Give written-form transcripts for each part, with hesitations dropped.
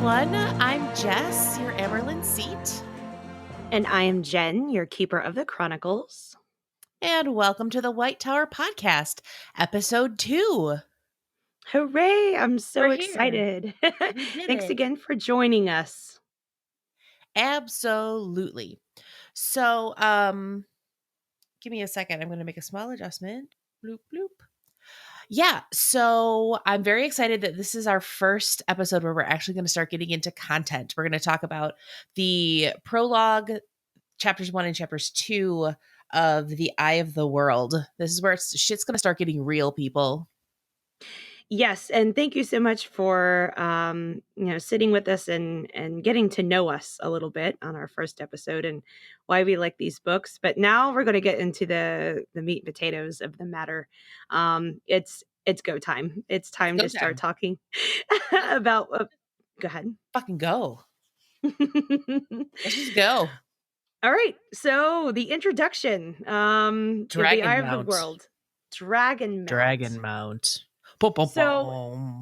everyone. I'm Jess, your Emerald seat, And I am Jen, your keeper of the chronicles. and welcome to the White Tower Podcast, Episode 2. Hooray! I'm so We're here. excited. We did Thanks it. again for joining us. Absolutely. So, give me a second. I'm going to make a small adjustment. Bloop, bloop. Yeah, so I'm very excited that this is our first episode where we're actually going to start getting into content. We're going to talk about the prologue, chapters 1 and chapters 2 of The Eye of the World. This is where shit's going to start getting real, people. Yes, and thank you so much for sitting with us and getting to know us a little bit on our first episode and why we like these books. But now we're going to get into the meat and potatoes of the matter. It's go time. It's It's time go to start time. talking about. Go ahead. Fucking go. Let's just go. All right. So the introduction, the Eye Dragon of the Mount. World, Dragon Mount. Dragon Mount. Boom, boom, So boom.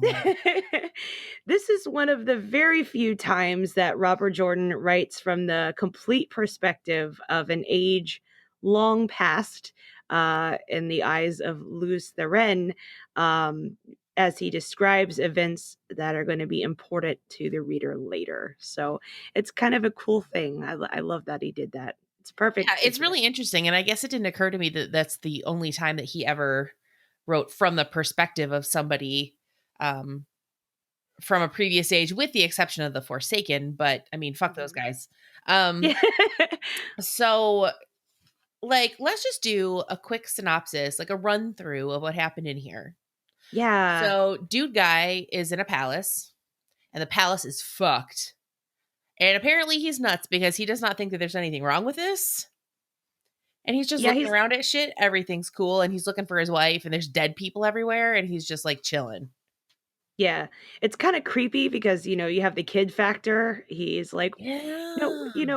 this is one of the very few times that Robert Jordan writes from the complete perspective of an age long past in the eyes of Luz Therin, as he describes events that are going to be important to the reader later. So it's kind of a cool thing. I love that he did that. It's Yeah, perfect. it's really interesting. And I guess it didn't occur to me that that's the only time that he ever wrote from the perspective of somebody um, from a previous age, with the exception of the Forsaken. But I mean, fuck those Mhm. guys. Yeah. So, like, let's just do a quick synopsis, like a run through of what happened in here. Yeah. So, dude guy is in a palace, and the palace is fucked. And apparently he's nuts because he does not think that there's anything wrong with this. And he's just Yeah, looking he's around at shit. Everything's cool. And he's looking for his wife, and there's dead people everywhere. And he's just like chilling. Yeah, it's kinda creepy because, you have the kid factor. He's like, Yeah.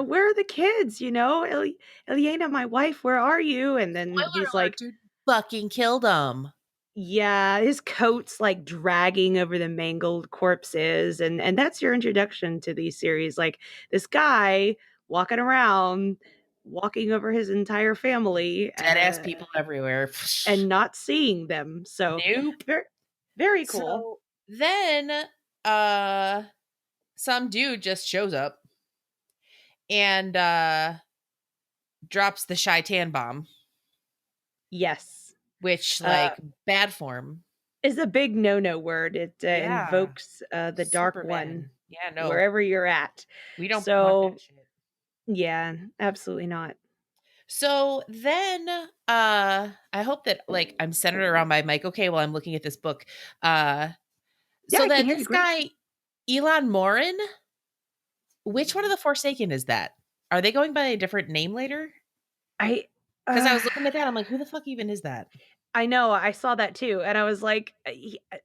"Where are the kids?" "Ileana, my wife, where are you?" And then Spoiler he's alert, like, dude. Fucking killed him. yeah, his coat's, like, dragging over the mangled corpses, and that's your introduction to these series, like, this guy walking around, walking over his entire family, Dead ass people everywhere. and not seeing them, so Nope. very very cool. So then uh some dude just shows up and drops the Shy-Tan bomb, Yes. which Uh like bad form. Is a big no-no word. It, Yeah. invokes, the Dark Super One bad. Yeah, no. wherever you're at. We don't want that So, shit. yeah, absolutely not. So then I hope that like I'm centered around my mic okay while I'm looking at this book. Uh Yeah, so I can then hear you this great. guy Elon Morin, which one of Mhm. the Forsaken is that? Are they going by a different name later? I Because I uh, was looking at that, I'm like, who the fuck even is that? I know, I saw that too, and I was like,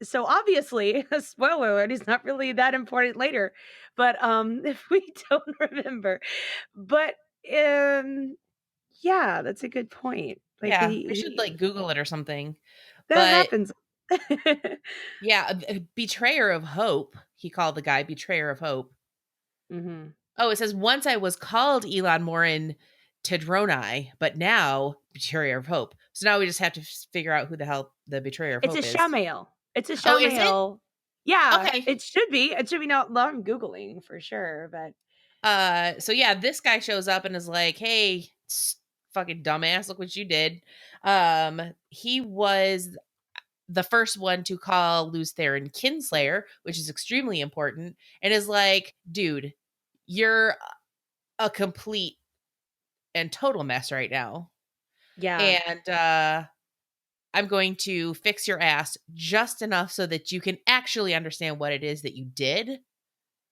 so obviously, spoiler alert, he's not really that important later, but, if we don't remember. But, um, yeah, that's a good point. Like, Yeah, we should he like Google it or something. that But happens. yeah, a betrayer of hope. He called the guy betrayer of hope. Mhm. Oh, it says once I was called Elon Morin Tedroni, but now betrayer of hope. So now we just have to figure out who the hell the betrayer of It's a hope is. Shamail. It's a Oh, is it? Shamail. Yeah, Okay. it should be. It should be now I'm Googling for sure, but So yeah, this guy shows up and is like, "Hey, fucking dumbass, look what you did." He was the first one to call Luz Theron Kinslayer, which is extremely important, and is like, "Dude, you're a complete and total mess right now." yeah. And I'm going to fix your ass just enough so that you can actually understand what it is that you did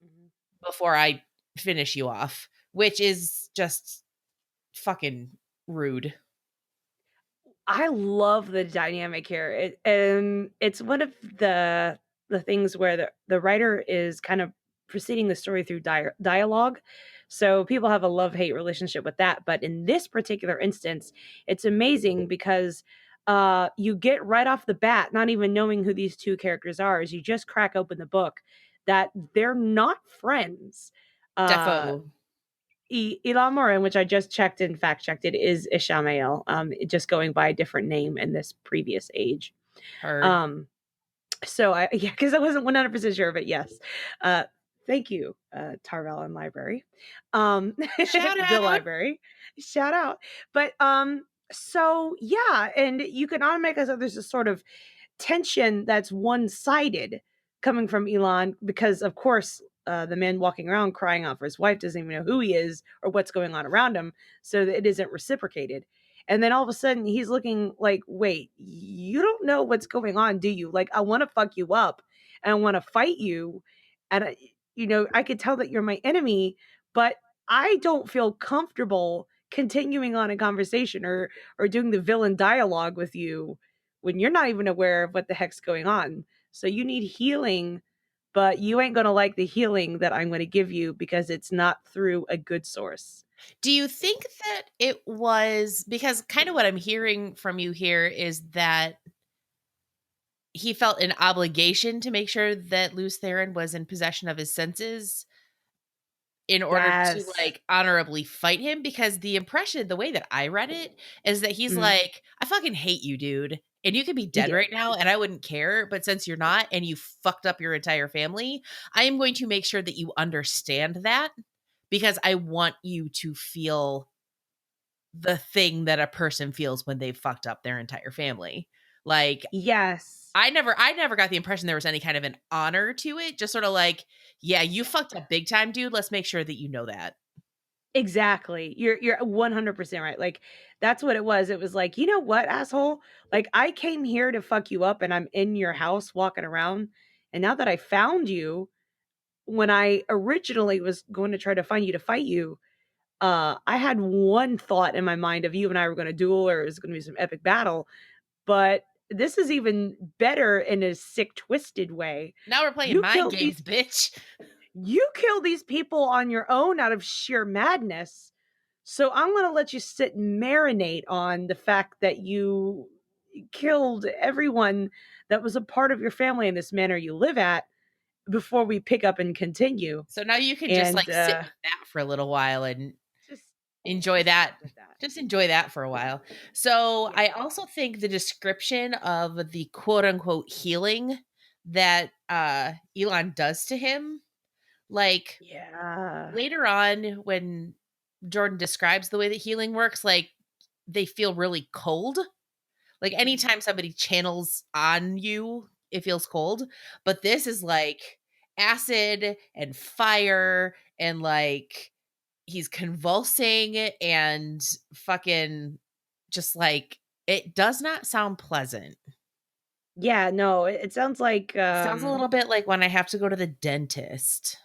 Mhm. before I finish you off, which is just fucking rude. I love the dynamic here. It's one of the things where the writer is kind of proceeding the story through dialogue. So people have a love-hate relationship with that, but in this particular instance, it's amazing because you get right off the bat not even knowing who these two characters are as you just crack open the book. that they're not friends. Uh, Defo Elon Morin, which I just checked and fact checked, it is Ishamael, just going by a different name in this previous age. heard. Um, so I yeah, because I wasn't 100% sure of it. Yes. Uh, thank you, Tarvell Library. Shout The out. library. Shout out. But so yeah, and you can automatically say there's a sort of tension that's one-sided coming from Elon because of course the man walking around crying out for his wife doesn't even know who he is or what's going on around him, so that it isn't reciprocated. And then all of a sudden he's looking like, wait, you don't know what's going on, do you? Like, I want to fuck you up and I want to fight you. And, I could tell that you're my enemy, but I don't feel comfortable continuing on a conversation or doing the villain dialogue with you when you're not even aware of what the heck's going on. So you need healing, but you ain't going to like the healing that I'm going to give you because it's not through a good source. Do you think that it was because kind of what I'm hearing from you here is that he felt an obligation to make sure that Luz Theron was in possession of his senses in order to, Yes. like, honorably fight him? Because the way that I read it is that he's Mm, like, "I fucking hate you, dude, and you could be dead yeah. right now, and I wouldn't care, but since you're not and you fucked up your entire family, I am going to make sure that you understand that because I want you to feel the thing that a person feels when they've fucked up their entire family." Like, Yes. I never got the impression there was any kind of an honor to it, just sorta like, "Yeah, you fucked up big time, dude, let's make sure that you know that." Exactly. You're 100% right. Like, that's what it was. It was like, "You know what, asshole? Like, I came here to fuck you up and I'm in your house walking around. And now that I found you, when I originally was going to try to find you to fight you, I had one thought in my mind of you and I were going to duel or it was going to be some epic battle. But this is even better in a sick, twisted way. Now we're playing You mind killed games, these bitch. you killed these people on your own out of sheer madness. So I'm going to let you sit and marinate on the fact that you killed everyone that was a part of your family in this manner you live at before we pick up and continue." So now you can just, And like, sit with that for a little while and just enjoy just sit that. with that. Just enjoy that for a while. So, Yeah. I also think the description of the quote unquote "healing" that, Elon does to him, like, Yeah. later on when Jordan describes the way that healing works, like, they feel really cold. Like, Mhm. anytime somebody channels on you, it feels cold, but this is like acid and fire and, like, he's convulsing and fucking just, like, it does not sound pleasant. Yeah, no, it sounds like, It sounds a little bit like when I have to go to the dentist.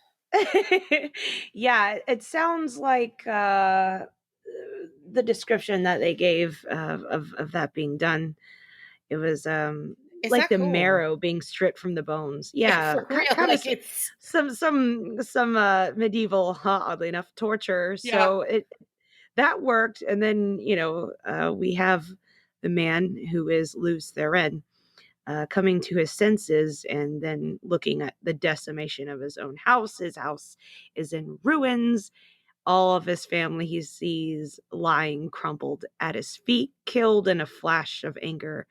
yeah, it sounds like, the description that they gave of that being done. It was, It's like not the cool. marrow being stripped from the bones. Yeah, Yeah, for real, kind of like, it's some medieval, oddly enough, torture. yeah. So it that worked, and then, we have the man who is Luz Therin, coming to his senses and then looking at the decimation of his own house. His house is in ruins. All of his family he sees lying crumpled at his feet, killed in a flash of anger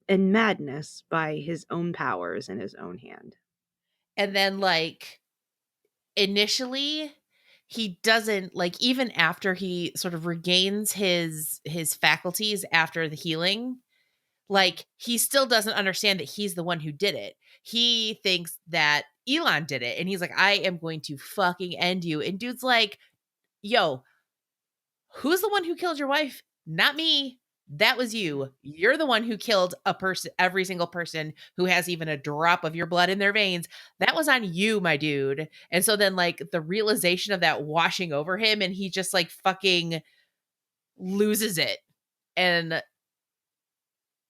and madness by his own powers in his own hand. And then, like, initially, he doesn't like, even after he sort of regains his faculties after the healing, Mhm. like, he still doesn't understand that he's the one who did it. He thinks that Elon did it, and he's like, "I am going to fucking end you." And dude's like, "Yo, who's the one who killed your wife? Not me. That was Mhm. you. You're the one who killed a person, every single person who has even a drop of your blood in their veins. That was on you, my dude." And so then, like, the realization of that washing over him, and he just, like, fucking loses it. And,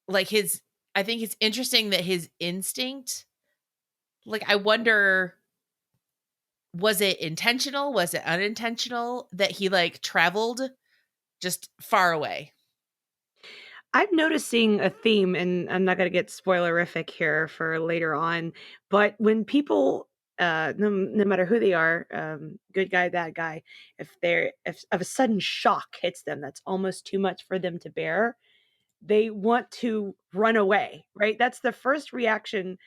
like, I think it's interesting that his instinct, like, I wonder, was it intentional? Was it unintentional that he, like, traveled just far away? I'm noticing a theme, and I'm not going to get spoilerific here for later on, but when people no matter who they are, good guy, bad guy, if a sudden shock hits them that's almost too much for them to bear, they want to run away, right? That's the first reaction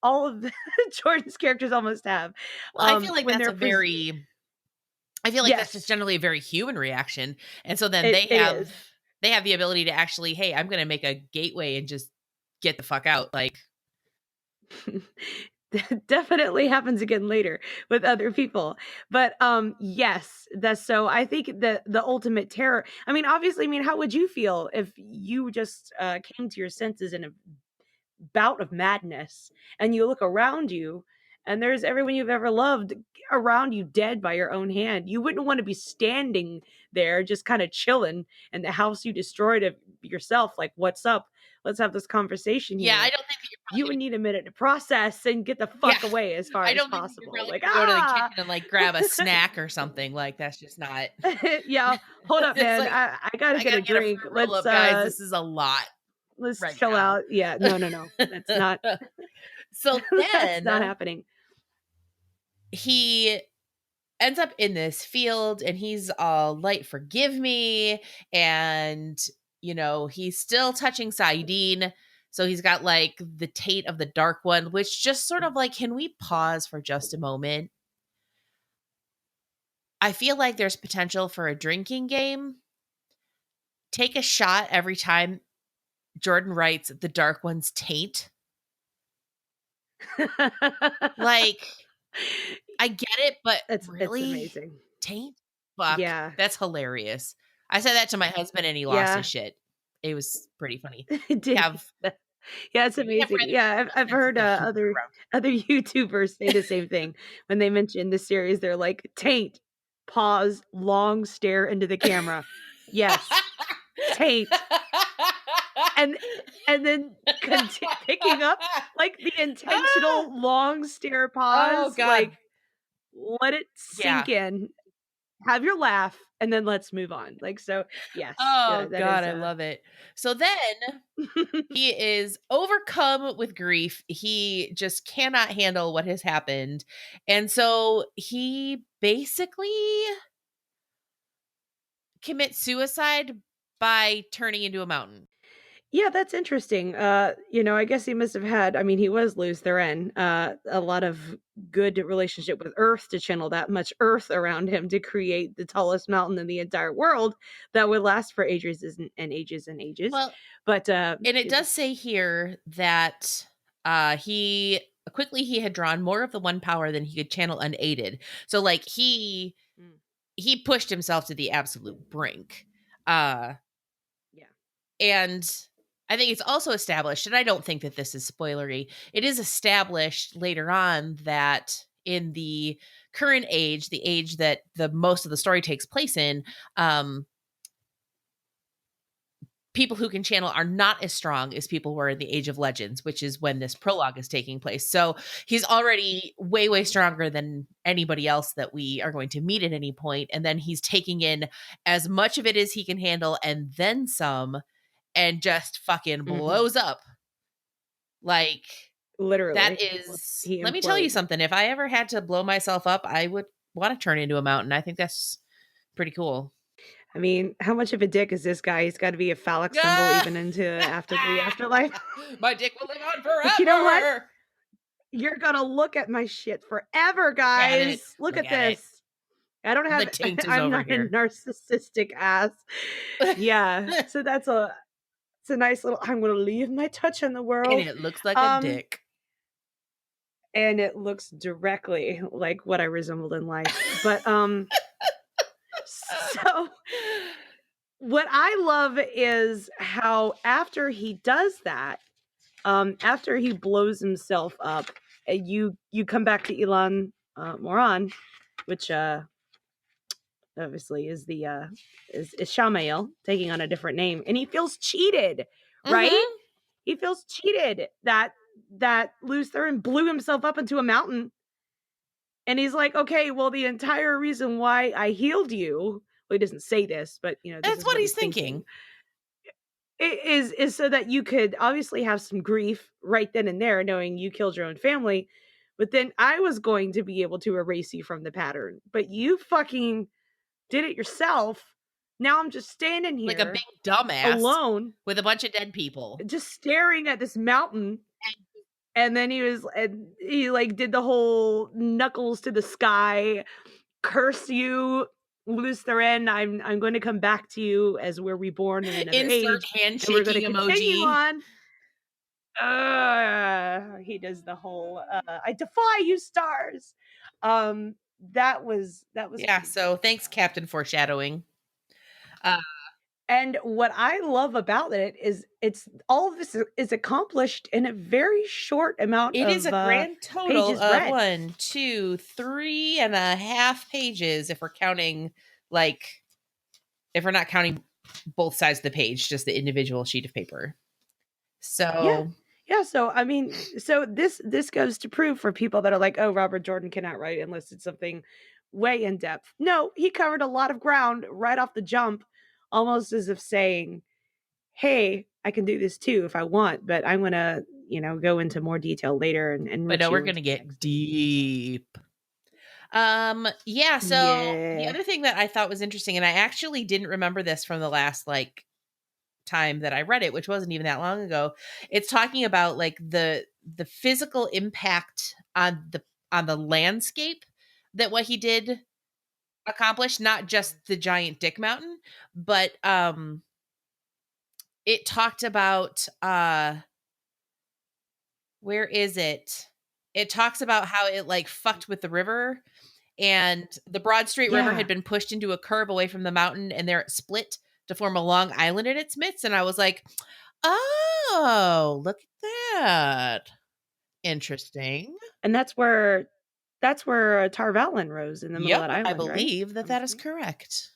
all of the Jordan's characters almost have, Well, I feel like when that's they're a very I feel like that's just yes, generally a very human reaction, and so then it is. they have the ability to actually, "Hey, I'm gonna make a gateway and just get the fuck out," like That definitely happens again later with other people. But yes, that's so I think the ultimate terror. I mean, obviously, I mean, how would you feel if you just came to your senses in a bout of madness and you look around you and there's everyone you've ever loved around you dead by your own hand? You wouldn't want to be standing there just kind of chilling in the house you destroyed of yourself. Like, what's up? Let's have this conversation yeah, I here. don't think that you're You probably would gonna need a minute to process and get the yeah, fuck away as far I as don't think that you're possible. probably Like, gonna go to the ah, kitchen and, like, grab a snack or something, like, that's just not yeah, hold up, it's man. like, I gotta "I get gotta a get a fruit drink. roll up, guys, this is a lot Let's right chill now." out. Yeah, no, no, no. That's not So that's not then happening. he ends up in this field and he's all light forgive me and he's still touching Saidin, so he's got like the Tate of the Dark One, which just sort of like, can we pause for just a moment? I feel like there's potential for a drinking game. Take a shot every time Jordan writes the Dark One's taint. Like, I get it, but It's really? amazing. Taint? Fuck. Yeah. That's hilarious. I said that to my husband and he lost his Yeah. shit. It was pretty funny. We Did have he? Yeah, it's we have amazing. rather Yeah, a I've sense heard, of humor other around other YouTubers say the same thing. When they mention the series, they're like, "Taint, pause, long stare into the camera. Yes, taint." And then picking up, like, the Ah! intentional long stare Oh pause, god. like, let it sink Yeah. in, have your laugh, and then let's move on. Like, so, yes, yeah, Oh that god, is, I love it. So then he is overcome with grief. He just cannot handle what has happened. And so he basically commits suicide by turning into a mountain. Yeah, that's interesting. I guess he must have had, I mean, he was Lutheran, a lot of good relationship with Earth to channel that much Earth around him to create the tallest mountain in the entire world that would last for ages and ages and ages. Well, But and it does say here that he had drawn more of the one power than he could channel unaided. So like Mm, he pushed himself to the absolute brink. Uh yeah. and I think it's also established, and I don't think that this is spoilery, it is established later on that in the current age, the age that the most of the story takes place in, um, people who can channel are not as strong as people were in the Age of Legends, which is when this prologue is taking place. So he's already way, way stronger than anybody else that we are going to meet at any point. And then he's taking in as much of it as he can handle and then some, and just fucking Mhm. blows up. Like, that Literally, is, he let me tell you implodes. something. If I ever had to blow myself up, I would want to turn into a mountain. I think that's pretty cool. I mean, how much of a dick is this guy? He's gotta be a phallic symbol Ah! even into after the afterlife. My dick will live on Like, you know what? forever. You're gonna look at my shit forever, Look at it. guys. Look Look at at it. this. I don't The have taint is I'm over not a here. narcissistic ass. And Yeah, so it's a nice little I'm gonna leave my touch in the world. it looks like a Um, dick. and it looks directly like what I resembled in life. But, so what I love is how after he does that, after he blows himself up, you come back to Elon, Moran, which, obviously is the is Shamael taking on a different name, and he feels cheated, right? Mhm. He feels cheated that Lutheran blew himself up into a mountain, and he's like, okay, well, the entire reason why I healed you, well, he doesn't say this, but this That's is what what he's he's thinking, thinking. is so that you could obviously have some grief right then and there, knowing you killed your own family, but then I was going to be able to erase you from the pattern. But you fucking did it yourself. Now I'm just standing Like a big here dumbass alone, with a bunch of dead people. just staring at this mountain. And then he like did the whole knuckles to the sky, curse you, Lutheran. I'm going to come back to you as we're reborn in another Insert age, and we're going to handshaking continue emoji. on. He does the whole I defy you, stars. That was Yeah, pretty so good. thanks, Captain Foreshadowing. Uh, And what I love about it is it's all of this is accomplished in a very short amount it is a of grand total pages of read. 1, 2, 3.5 pages if we're counting, like, if we're not counting both sides of the page, just the individual sheet of paper. Yeah. So Yeah, so I mean, so this goes to prove for people that are like, "Oh, Robert Jordan cannot write unless it's something way in depth." No, he covered a lot of ground right off the jump, almost as if saying, "Hey, I can do this too if I want, but I'm gonna, go into more detail later and but enrich no, we're you gonna into the get next page." deep. Yeah, so the Yeah. other thing that I thought was interesting, and I actually didn't remember this from the last, like, time that I read it, which wasn't even that long ago. It's talking about, like, the physical impact on the landscape that what he did accomplish, not just the giant dick mountain, but it talked about where is it? It talks about how it, like, fucked with the river, and the Broad Street River had Yeah. been pushed into a curve away from the mountain, and there it split to form a long island in its midst. And I was like, oh, look at that. Interesting. And that's where Tarvalin rose in the middle of Yep, that I island, right? believe If that I'm that is mistaken? correct.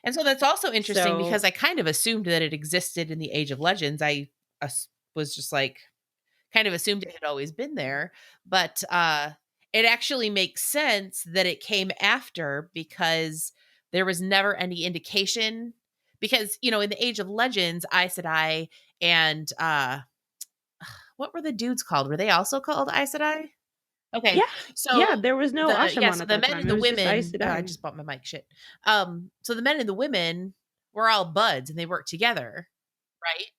And so that's also interesting because So, I kind of assumed that it existed in the Age of Legends. I was just like, kind of assumed it had always been there, but it actually makes sense that it came after because there was never any indication. Because, in the Age of Legends, Aes Sedai and what were the dudes called? Were they also called Aes Sedai? Okay, yeah. so Yeah, there was no Ashaman so at the that men time. and It the was just Aes women. I Sedai. just bought my mic. Shit. So the men and the women were all buds, and they worked together, right?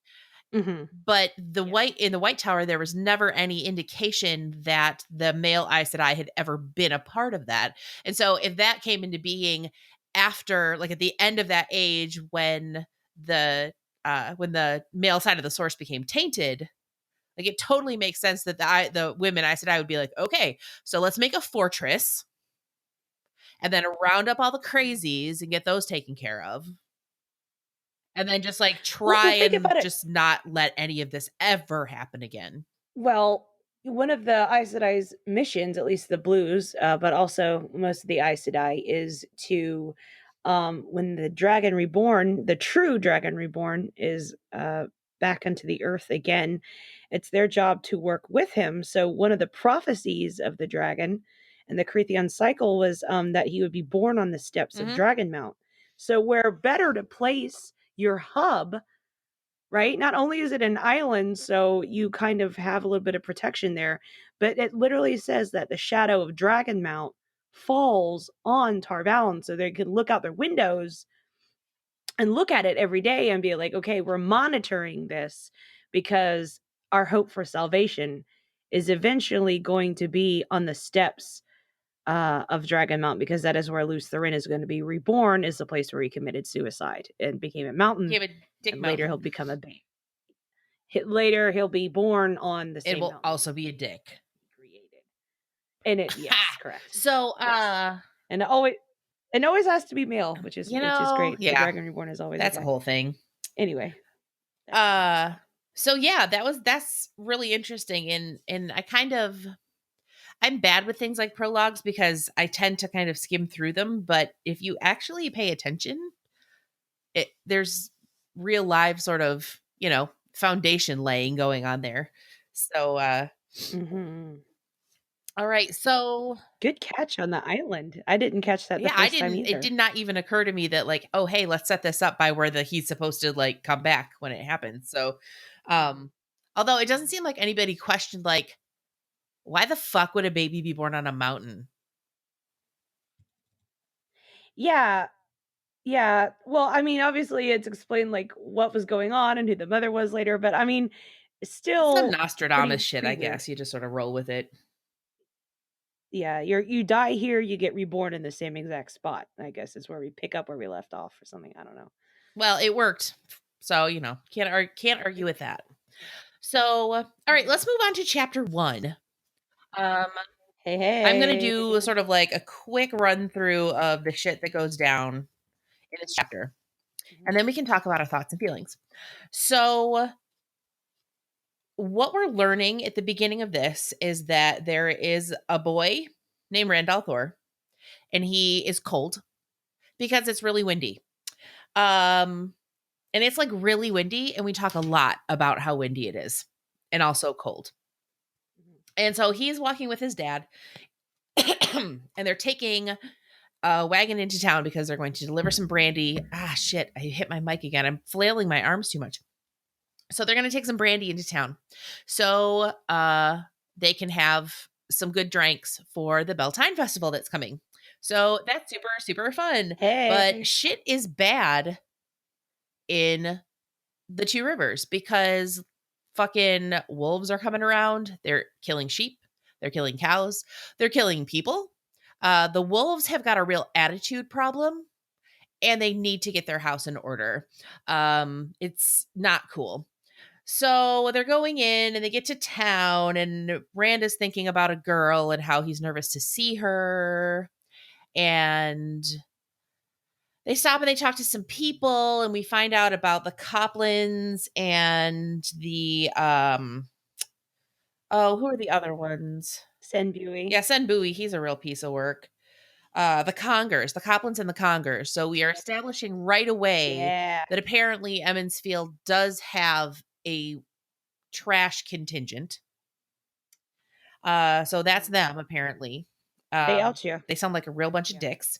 Mhm. But Yeah. in the White Tower, there was never any indication that the male Aes Sedai had ever been a part of that. And so if that came into being after, like, at the end of that age, when the male side of the source became tainted, like, it totally makes sense that the women Aes Sedai would be like, okay, so let's make a fortress and then round up all the crazies and get those taken care of. And then just, like, try Well, think and about it. just not let any of this ever happen again. Well, one of the Aes Sedai's missions, at least the Blues, but also most of the Aes Sedai, is to, when the Dragon Reborn, the true Dragon Reborn, is back onto the Earth again, it's their job to work with him. So one of the prophecies of the dragon and the Cretheon cycle was that he would be born on the steps of Mhm. Dragon Mount. So where better to place your hub, right? Not only is it an island, so you kind of have a little bit of protection there, but it literally says that the shadow of Dragonmount falls on Tarvalon, so they can look out their windows and look at it every day and be like, okay, we're monitoring this because our hope for salvation is eventually going to be on the steps of Dragonmount, because that is where Luce Therin is going to be reborn, is the place where he committed suicide and became a mountain, Became a dick and later he'll mountain. become a babe. Later he'll be born on the It same will mountain also be a dick. he created. And it, yes, Ha! correct. So, Yes. And it always has to be male, which is great. The yeah, Dragon Reborn is always a that's a guy. whole thing. Anyway, that's a whole thing. Uh, so yeah, that's really interesting, and I'm bad with things like prologues because I tend to kind of skim through them, but if you actually pay attention, there's real live sort of, foundation laying going on there. So, Mhm. all right, so Good catch on the island. I didn't catch that the yeah, first time it did either. not even occur to me that, like, oh, hey, let's set this up by where he's supposed to, like, come back when it happens. So, Mhm. although it doesn't seem like anybody questioned, like, Why the fuck would a baby be born on a mountain? Yeah, yeah. Well, I mean, obviously, it's explained, like, what was going on and who the mother was later, but, I mean, It's some still Nostradamus pretty shit, pretty I weird. guess. You just sort of roll with it. Yeah, you die here, you get reborn in the same exact spot, I guess is where we pick up where we left off or something, I don't know. Well, it worked. So, can't argue with that. So, all right, Mhm. let's move on to chapter 1. Um, Hey, I'm gonna do hey. sort of like a quick run through of the shit that goes down in this chapter, Mhm, and then we can talk about our thoughts and feelings. So, what we're learning at the beginning of this is that there is a boy named Randall Thor, and he is cold because it's really windy. Um, and it's like really windy, and we talk a lot about how windy it is and also cold. mhm. And so he's walking with his dad, and they're taking a wagon into town because they're going to deliver some brandy. Ah, shit, I hit my mic again. I'm flailing my arms too much. So they're going to take some brandy into town. So they can have some good drinks for the Beltane Festival that's coming. So that's super, super fun. But Hey. shit is bad in the Two Rivers because fucking wolves are coming around. They're killing sheep. They're killing cows. They're killing people. The wolves have got a real attitude problem and they need to get their house in order. It's not cool. So they're going in and they get to town, and Rand is thinking about a girl and how he's nervous to see her. And they stop and they talk to some people, and we find out about the Coplans and the oh, who are the other ones? Senbui. Yeah, Sen Bowie, he's a real piece of work. The Congers, the Coplans and the Congers. So we are establishing right away Yeah. that apparently Emmonsfield does have a trash contingent. So that's Mhm. them apparently. They out you. They sound like a real bunch of Yeah, dicks.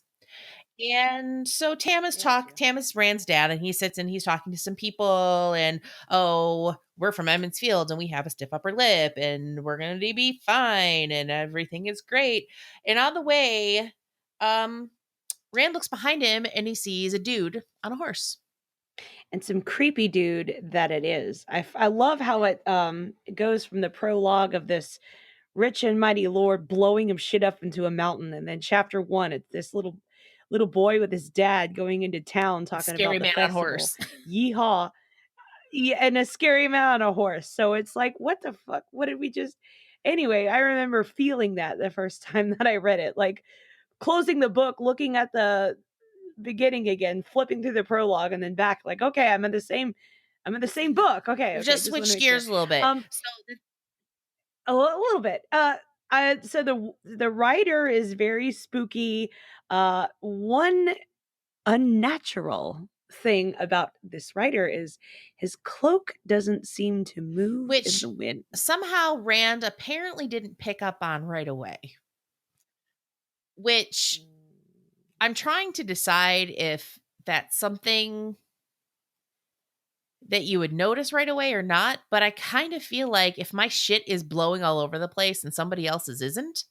And so they out you. Tam is Rand's dad, and he sits and he's talking to some people, and oh, we're from Emmons Field, and we have a stiff upper lip, and we're gonna be fine, and everything is great. And on the way, um, Rand looks behind him and he sees a dude on a horse. And some creepy dude that it is. I love how it goes from the prologue of this rich and mighty lord blowing him shit up into a mountain, and then chapter 1, it's this little boy with his dad going into town talking about Scary the man on festival. horse. Yeehaw. Yeah, and a scary man on a horse. So it's like, what the fuck? What did we just Anyway, I remember feeling that the first time that I read it, like closing the book, looking at the beginning again, flipping through the prologue and then back like, "Okay, I'm in the same book. Okay, We've okay, just just wanna switched make sure." gears a little bit. Um, So a little bit. So the writer is very spooky. One unnatural thing about this writer is his cloak doesn't seem to move in which the wind. somehow Rand apparently didn't pick up on right away, which I'm trying to decide if that's something that you would notice right away or not, but I kind of feel like if my shit is blowing all over the place and somebody else's isn't,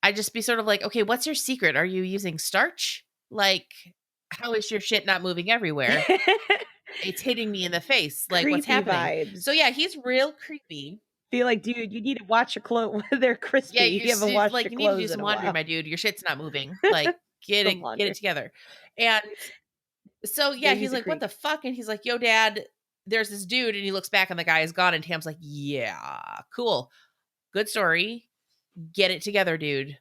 I'd just be sort of like, okay, what's your secret? Are you using starch? Like, how is your shit not moving everywhere? It's hitting me in the face. Like, what's Creepy happening? So, vibes. yeah, he's real creepy. Feel like, dude, you need to watch your clothes. They're Yeah, crispy. You haven't washed like, your you need to do clothes some in a laundry, while. my dude. Your shit's not moving. Like, Some get it laundry. together. And so yeah, Yeah, he's he's a like, "What creep. the fuck?" And he's like, "Yo, dad, there's this dude," and he looks back and the guy is gone. And Tam's like, "Yeah, cool, good story. Get it together, dude.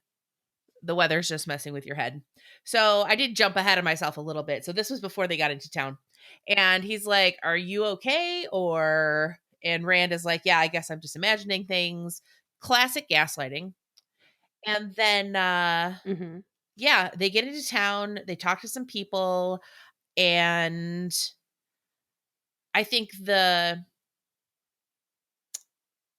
The weather's just messing with your head." So I did jump ahead of myself a little bit. So this was before they got into town, and he's like, "Are you okay?" Or and Rand is like, "Yeah, I guess I'm just imagining things." Classic gaslighting. And then Mhm. yeah, they get into town. They talk to some people, and I think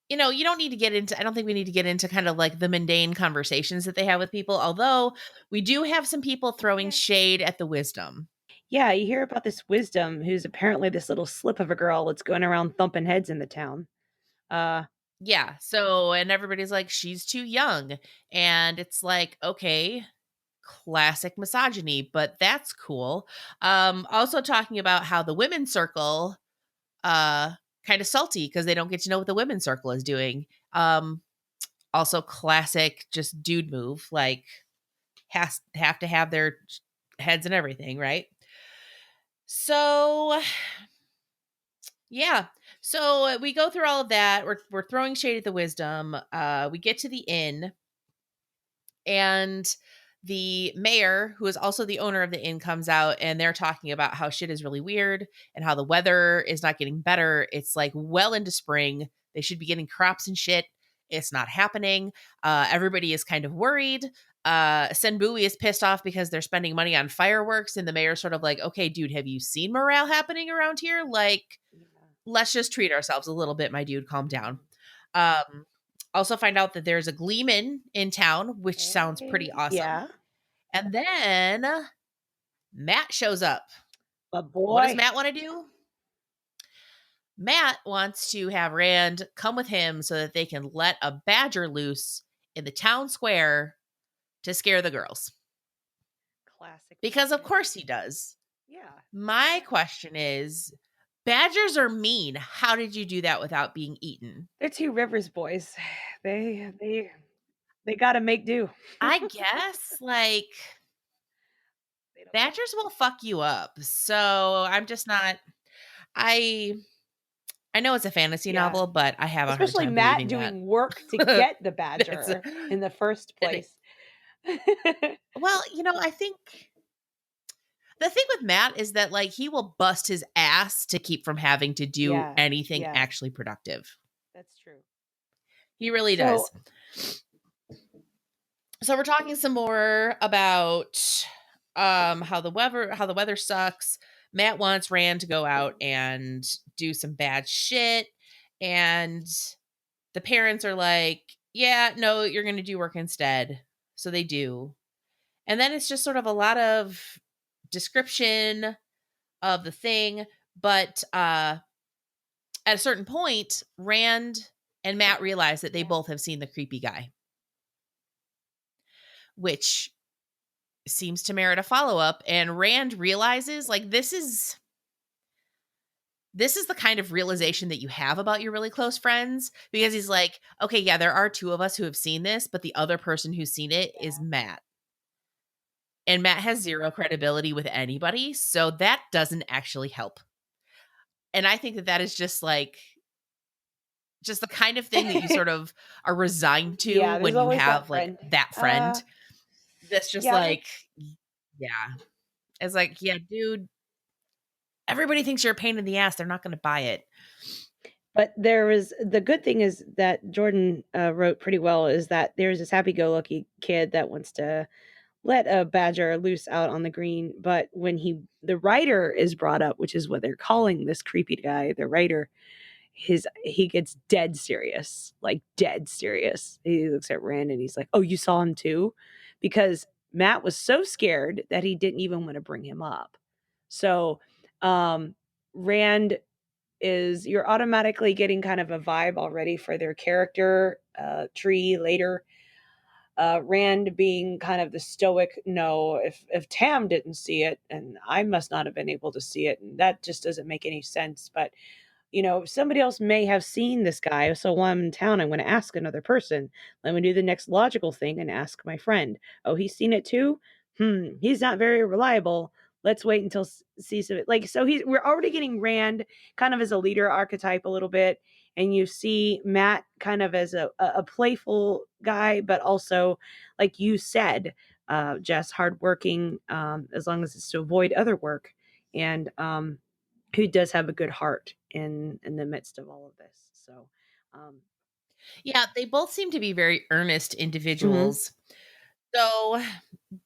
you don't need to get into I don't think we need to get into kind of like the mundane conversations that they have with people, although we do have some people throwing Yeah. shade at the wisdom. Yeah, you hear about this wisdom who's apparently this little slip of a girl that's going around thumping heads in the town. Uh, Yeah, so and everybody's like, "She's too young," and it's like, "Okay, classic misogyny, but that's cool." Also talking about how the women's circle, kinda salty because they don't get to know what the women's circle is doing. Also classic just dude move, like, has have to have their heads and everything, right? So, yeah. So, we go through all of that. We're throwing shade at the wisdom. We get to the inn, and the mayor, who is also the owner of the inn, comes out, and they're talking about how shit is really weird and how the weather is not getting better. It's like well into spring. They should be getting crops and shit. It's not happening. Everybody is kind of worried. Senbui is pissed off because they're spending money on fireworks, and the mayor's sort of like, okay, dude, have you seen morale happening around here? Like, Yeah. let's just treat ourselves a little bit, my dude. Calm down. Mhm. Also find out that there's a gleeman in town, which sounds pretty Okay. awesome. Yeah. And then Matt shows up. But What does boy, Matt want to do? Matt wants to have Rand come with him so that they can let a badger loose in the town square to scare the girls. classic Because of Matt. course he does. Yeah. My question is, badgers are mean. How did you do that without being eaten? They're two rivers boys. They got to make do. I guess like They don't. badgers will fuck you up. So I'm just not I I know it's a fantasy Yeah. novel, but I have a hard Especially time Matt believing that. doing work to get the That's badger in the first and place. well, I think the thing with Matt is that like he will bust his ass to keep from having to do Yeah. anything Yeah. actually productive. That's true. He really So, does. So we're talking some more about how the weather sucks. Matt wants Rand to go out and do some bad shit, and the parents are like, "Yeah, no, you're going to do work instead." So they do. And then it's just sort of a lot of description of the thing, but at a certain point, Rand and Matt realize that they yeah. both have seen the creepy guy, which seems to merit a follow-up, and Rand realizes like this is the kind of realization that you have about your really close friends, because he's like, okay, yeah, there are two of us who have seen this, but the other person who's seen it is Yeah. Matt. And Matt has zero credibility with anybody, so that doesn't actually help. And I think that that is just the kind of thing that you sort of are resigned to Yeah, there's when you always that have like friend. that friend that's just Yeah, like, that's yeah. It's like, yeah, dude, everybody thinks you're a pain in the ass. They're not going to buy it. but there is the good thing is that Jordan wrote pretty well is that there's this happy-go-lucky kid that wants to let a badger loose out on the green, but when the writer is brought up, which is what they're calling this creepy guy, the writer, he gets dead serious, like dead serious. He looks at Rand and he's like, "Oh, you saw him too?" Because Matt was so scared that he didn't even want to bring him up. So, Rand is you're automatically getting kind of a vibe already for their character tree later. Rand being kind of the stoic, no, if Tam didn't see it, and I must not have been able to see it, and that just doesn't make any sense. But somebody else may have seen this guy. So while I'm in town, I'm going to ask another person. Let me do the next logical thing and ask my friend. Oh, he's seen it too? He's not very reliable. Let's wait until sees it. Like, so we're already getting Rand kind of as a leader archetype a little bit. And you see Matt kind of as a playful guy, but also, like you said, Jess, hardworking, as long as it's to avoid other work. And who does have a good heart in the midst of all of this. So, um, Yeah, they both seem to be very earnest mhm. individuals. So,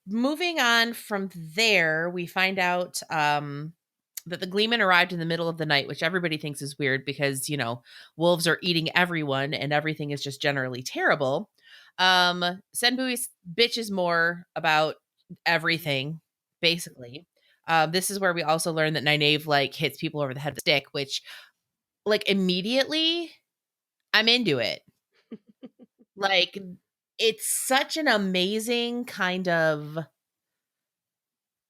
moving on from there, we find out that the Gleeman arrived in the middle of the night, which everybody thinks is weird because, wolves are eating everyone and everything is just generally terrible. Senbui's bitches more about everything, basically. This is where we also learn that Nynaeve like hits people over the head with a stick, which like immediately I'm into it. Like, it's such an amazing kind of,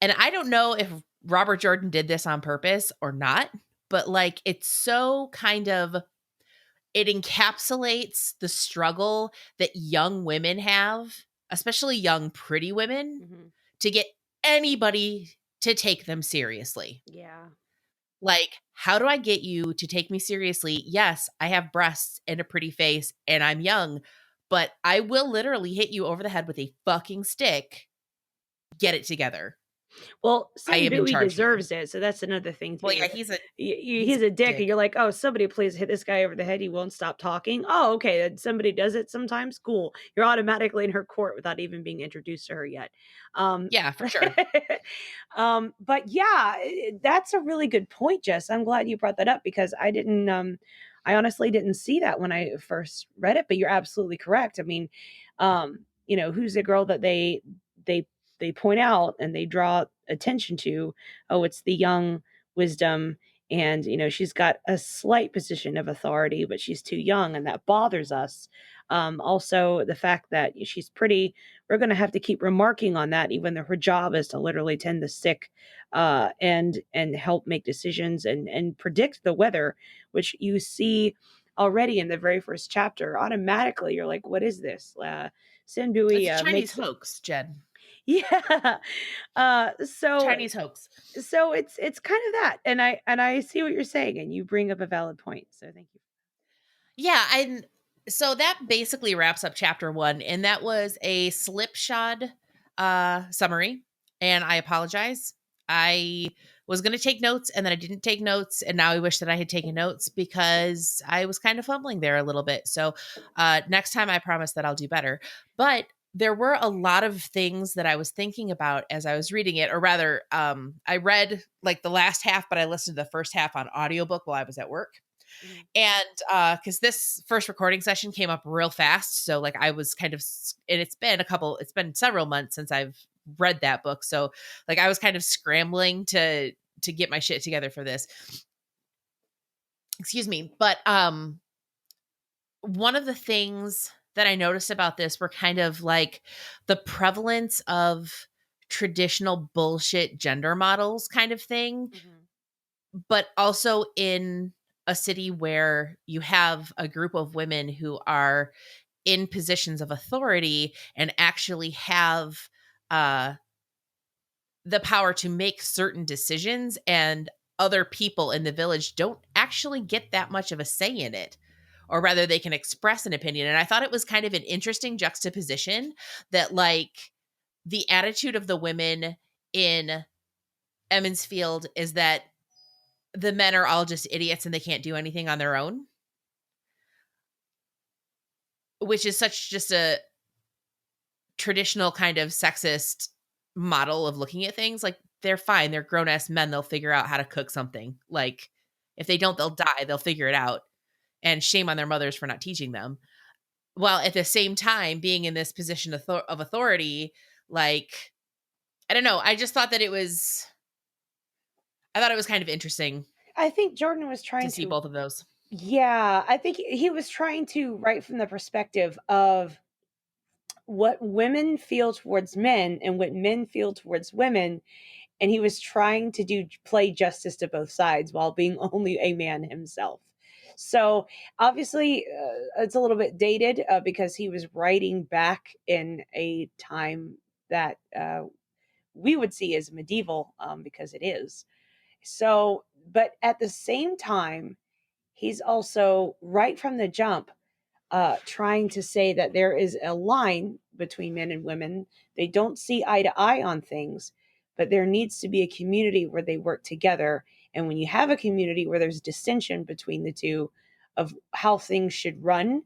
and I don't know if Robert Jordan did this on purpose or not, but like it's so kind of, it encapsulates the struggle that young women have, especially young pretty women, Mhm. to get anybody to take them seriously. Yeah. Like, how do I get you to take me seriously? Yes, I have breasts and a pretty face and I'm young, but I will literally hit you over the head with a fucking stick. Get it together. Well, I Sam am in Bowie charge here. deserves it, so that's another thing Well, too. yeah, he's a He's a dick, and dick. you're like, "Oh, somebody please hit this guy over the head. He won't stop talking." Oh, okay, then somebody does it sometimes. Cool. You're automatically in her court without even being introduced to her yet. Um, Yeah, for sure. but yeah, that's a really good point, Jess. I'm glad you brought that up because I didn't. I honestly didn't see that when I first read it. But you're absolutely correct. I mean, who's the girl that they they point out and they draw attention to? Oh, it's the young wisdom, and she's got a slight position of authority, but she's too young, and that bothers us. Also, the fact that she's pretty, we're going to have to keep remarking on that, even though her job is to literally tend the sick, and help make decisions and predict the weather, which you see already in the very first chapter. Automatically you're like, what is this? It's Sindui a Chinese makes hoax, Jed. yeah. uh so Chinese hoax. so it's kind of that, and I see what you're saying, and you bring up a valid point, so thank you. Yeah, and so that basically wraps up chapter 1, and that was a slipshod summary, and I apologize. I was going to take notes and then I didn't take notes, and now I wish that I had taken notes because I was kind of fumbling there a little bit. So next time I promise that I'll do better. But there were a lot of things that I was thinking about as I was reading it, or rather I read like the last half, but I listened to the first half on audiobook while I was at work. Mhm. And because this first recording session came up real fast, so like I was kind of and it's been several months since I've read that book, so like I was kind of scrambling to get my shit together for this. Excuse me. But one of the things that I noticed about this were kind of like the prevalence of traditional bullshit gender models kind of thing, Mhm. but also in a city where you have a group of women who are in positions of authority and actually have uh, the power to make certain decisions, and other people in the village don't actually get that much of a say in it, or rather they can express an opinion. And I thought it was kind of an interesting juxtaposition that like the attitude of the women in Emmons Field is that the men are all just idiots and they can't do anything on their own, which is such just a traditional kind of sexist model of looking at things. Like they're fine, they're grown ass men, they'll figure out how to cook something. Like if they don't, they'll die, they'll figure it out. And shame on their mothers for not teaching them. While at the same time being in this position of authority, like I don't know, I just thought that I thought it was kind of interesting I think Jordan was to trying see to, both of those. yeah, I think he was trying to write from the perspective of what women feel towards men and what men feel towards women, and he was trying to do play justice to both sides while being only a man himself. So obviously, it's a little bit dated because he was writing back in a time that we would see as medieval, because it is. So, but at the same time, he's also right from the jump trying to say that there is a line between men and women. They don't see eye to eye on things, but there needs to be a community where they work together. And when you have a community where there's dissension between the two of how things should run,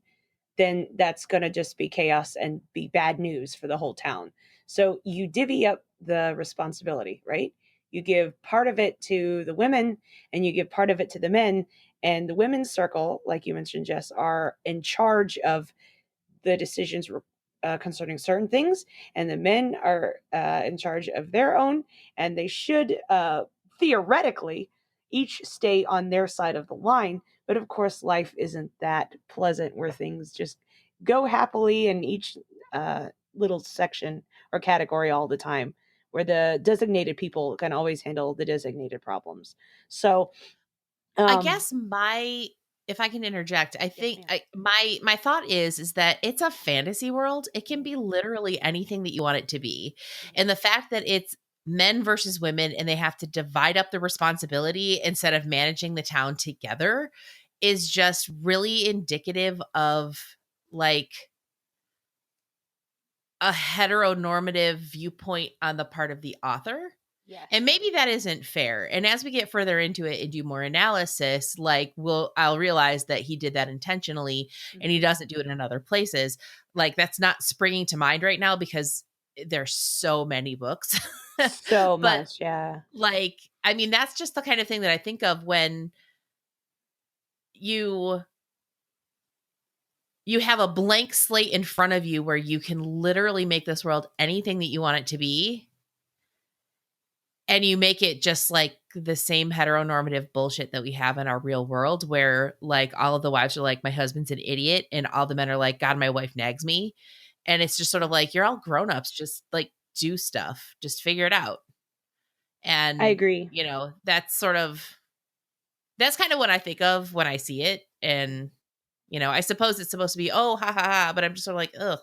then that's going to just be chaos and be bad news for the whole town. So you divvy up the responsibility, right? You give part of it to the women and you give part of it to the men. And the women's circle, like you mentioned, Jess, are in charge of the decisions concerning certain things, and the men are in charge of their own, and they should theoretically each stay on their side of the line, But of course, life isn't that pleasant where things just go happily in each little section or category all the time, where the designated people can always handle the designated problems. So, I um, guess my if I can interject, I yes, think ma'am. my thought is that it's a fantasy world. It can Mhm, be literally anything that you want it to be. mhm. And the fact that it's men versus women and they have to divide up the responsibility instead of managing the town together is just really indicative of like a heteronormative viewpoint on the part of the author. And Yes. maybe that isn't fair. And as we get further into it and do more analysis, like I'll realize that he did that intentionally and he Mhm. doesn't do it in other places. Like that's not springing to mind right now because there's so many books. So But much, yeah. like I mean that's just the kind of thing that I think of when you you have a blank slate in front of you where you can literally make this world anything that you want it to be and you make it just like the same heteronormative bullshit that we have in our real world where like all of the wives are like my husband's an idiot and all the men are like god my wife nags me and it's just sort of like you're all grown-ups just like do stuff just figure it out I and agree. that's kind of what I think of when I see it and I suppose it's supposed to be oh ha ha ha but I'm just sort of like ugh.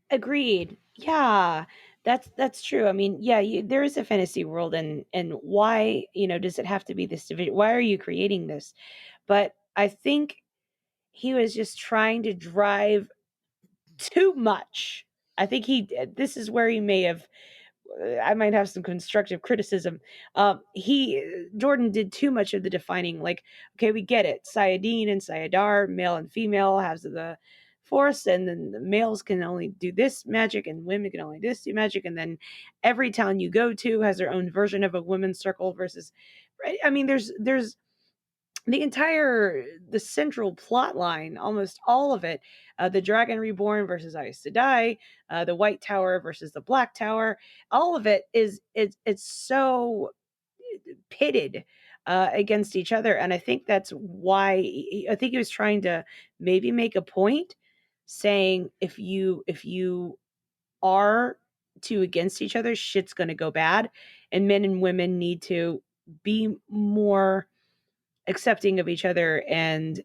Agreed. Yeah, that's true. I mean, yeah, there is a fantasy world, and why does it have to be this division? Why are you creating this? But I think he was just trying to drive too much. I think this is where he may have I might have some constructive criticism. Jordan did too much of the defining. Like, okay, we get it. Sayadine and Sayadar, male and female, has the force, and then the males can only do this magic, and women can only this do magic, and then every town you go to has their own version of a women's circle versus. Right? I mean, there's the central plot line, almost all of it, the dragon reborn versus Ice to Die, the white tower versus the black tower, all of it is it's so pitted against each other, and I think that's why I think he was trying to maybe make a point, saying if you are two against each other, shit's going to go bad, and men and women need to be more accepting of each other and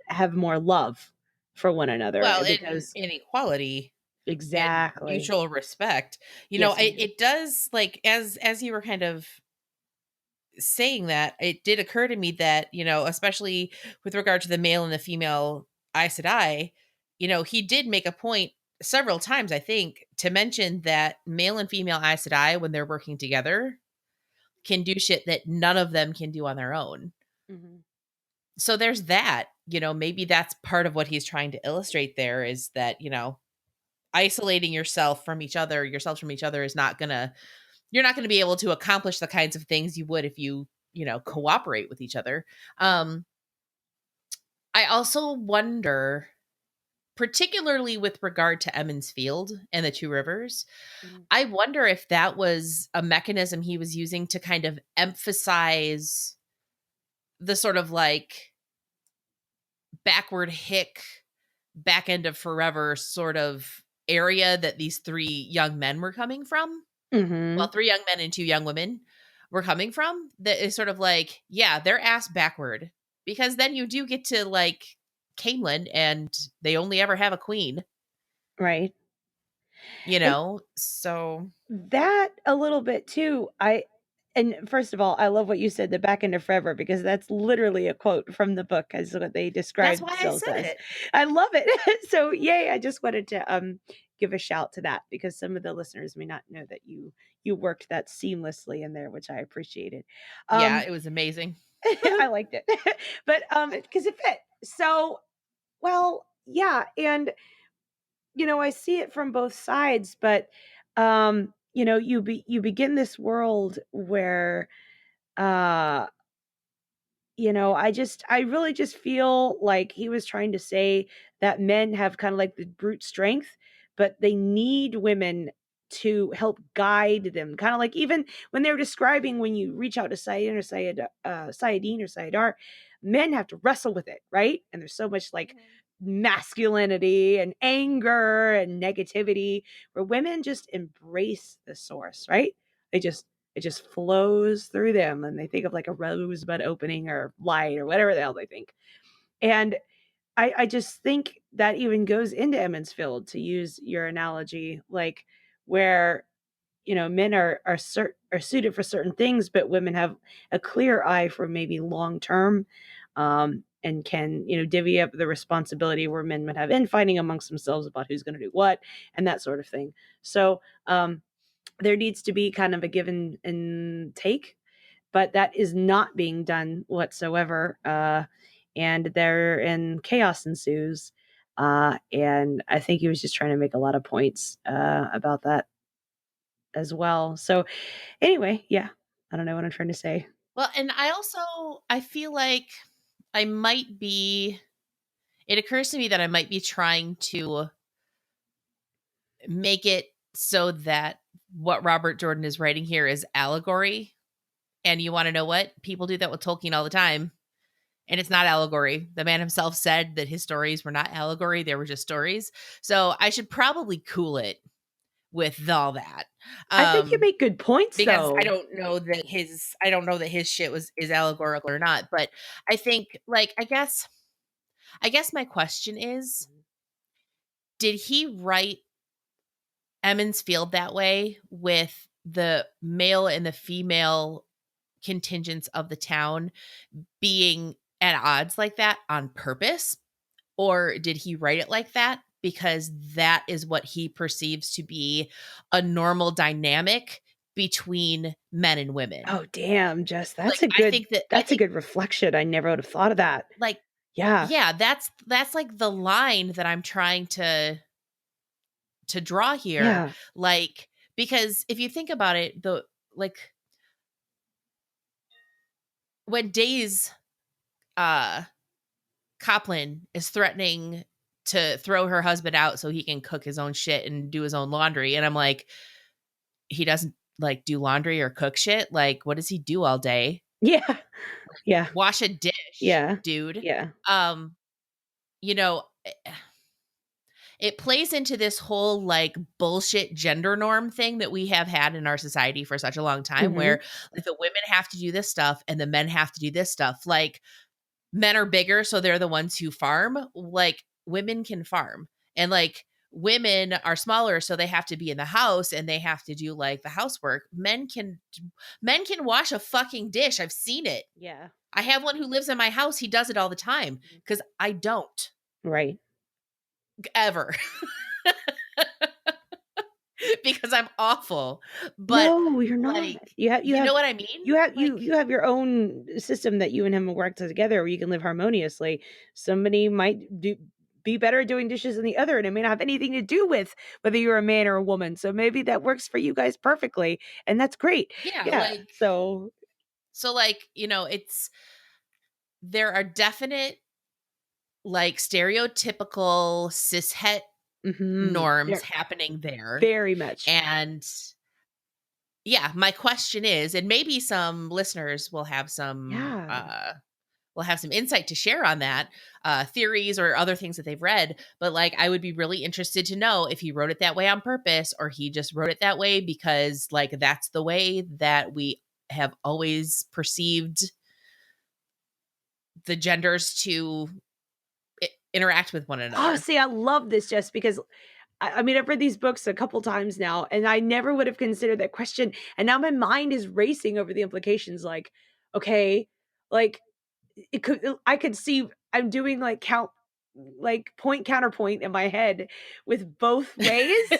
have more love for one another Well, in because inequality and exactly. mutual respect. Yes, ma'am. It does like as you were kind of saying that, it did occur to me that, especially with regard to the male and the female Aes Sedai, he did make a point several times, I think, to mention that male and female Aes Sedai, when they're working together, can do shit that none of them can do on their own. Mhm. So there's that, maybe that's part of what he's trying to illustrate there is that, isolating yourselves from each other is not gonna you're not gonna be able to accomplish the kinds of things you would if you cooperate with each other. um I also wonder, particularly with regard to Emmons Field and the Two Rivers, Mhm. I wonder if that was a mechanism he was using to kind of emphasize the sort of like backward hick back end of forever sort of area that these three young men were coming from. Well, Mhm. three young men and two young women were coming from. That is sort of like, yeah, they're ass backward because then you do get to like Camelin and they only ever have a queen, Right. And So that a little bit too. And first of all, I love what you said, the back end of forever, because that's literally a quote from the book as what they that's describe why I themselves said as. it. I love it. So yay, I just wanted to give a shout to that because some of the listeners may not know that you worked that seamlessly in there, which I appreciated. Yeah, Um it was amazing. I liked it. But because it fit. So well, yeah, and I see it from both sides, but you begin this world where uh I really just feel like he was trying to say that men have kind of like the brute strength, but they need women to help guide them. Kind of like even when they're describing when you reach out to Sayadin or Sayadine or Sayadar, men have to wrestle with it, right? And there's so much like Mhm. masculinity and anger and negativity, where women just embrace the source, right? They just it just flows through them, and they think of like a rosebud opening or light or whatever the hell they think. And I just think that even goes into Emmons Field, to use your analogy, like where men are suited for certain things, but women have a clear eye for maybe long term, and can divvy up the responsibility where men would have infighting amongst themselves about who's going to do what and that sort of thing. So there needs to be kind of a give and take, but that is not being done whatsoever. And chaos ensues. And I think he was just trying to make a lot of points about that as well. So anyway, yeah, I don't know what I'm trying to say. Well, and I feel like I might be it occurs to me that I might be trying to make it so that what Robert Jordan is writing here is allegory. And you want to know what? People do that with Tolkien all the time. And it's not allegory. The man himself said that his stories were not allegory, they were just stories. So I should probably cool it with all that. I think you Um make good points because though. I don't know that his shit is allegorical or not, but I think like I guess my question is, did he write Emmons Field that way with the male and the female contingents of the town being at odds like that on purpose? Or did he write it like that because that is what he perceives to be a normal dynamic between men and women? Oh damn, Jess, Like I that's a think good reflection. I never would have thought of that. like Yeah. yeah, that's like the line that I'm trying to draw here. Yeah. Like because if you think about it, the like when Days uh Copland is threatening to throw her husband out so he can cook his own shit and do his own laundry. And I'm like, he doesn't like do laundry or cook shit. Like, what does he do all day? Yeah. Yeah. Wash a dish, Yeah. dude. Yeah. Um, you know, it plays into this whole like bullshit gender norm thing that we have had in our society for such a long time Mhm. where like the women have to do this stuff and the men have to do this stuff. Like men are bigger, so they're the ones who farm. Like women can farm. And like women are smaller, so they have to be in the house and they have to do like the housework. Men can wash a fucking dish. I've seen it. Yeah. I have one who lives in my house. He does it all the time because I don't Right. ever because I'm awful. But No, you're not. like, You you know have what I mean? you have Like, you have your own system that you and him will work together, where you can live harmoniously. Somebody might be better at doing dishes than the other, and it may not have anything to do with whether you're a man or a woman. So maybe that works for you guys perfectly, and that's great. yeah, Yeah. like, So so like, it's there are definite like stereotypical cishet norms there happening there. very much. And yeah, my question is, and maybe some listeners Yeah. will have some insight to share on that, theories or other things that they've read. But like, I would be really interested to know if he wrote it that way on purpose or he just wrote it that way because like that's the way that we have always perceived the genders to interact with one Oh, another. see, I love this, just because I mean, I've read these books a couple times now, and I never would have considered that question. And now my mind is racing over the implications. Like, okay, like I could see I'm doing like point counterpoint in my head with both ways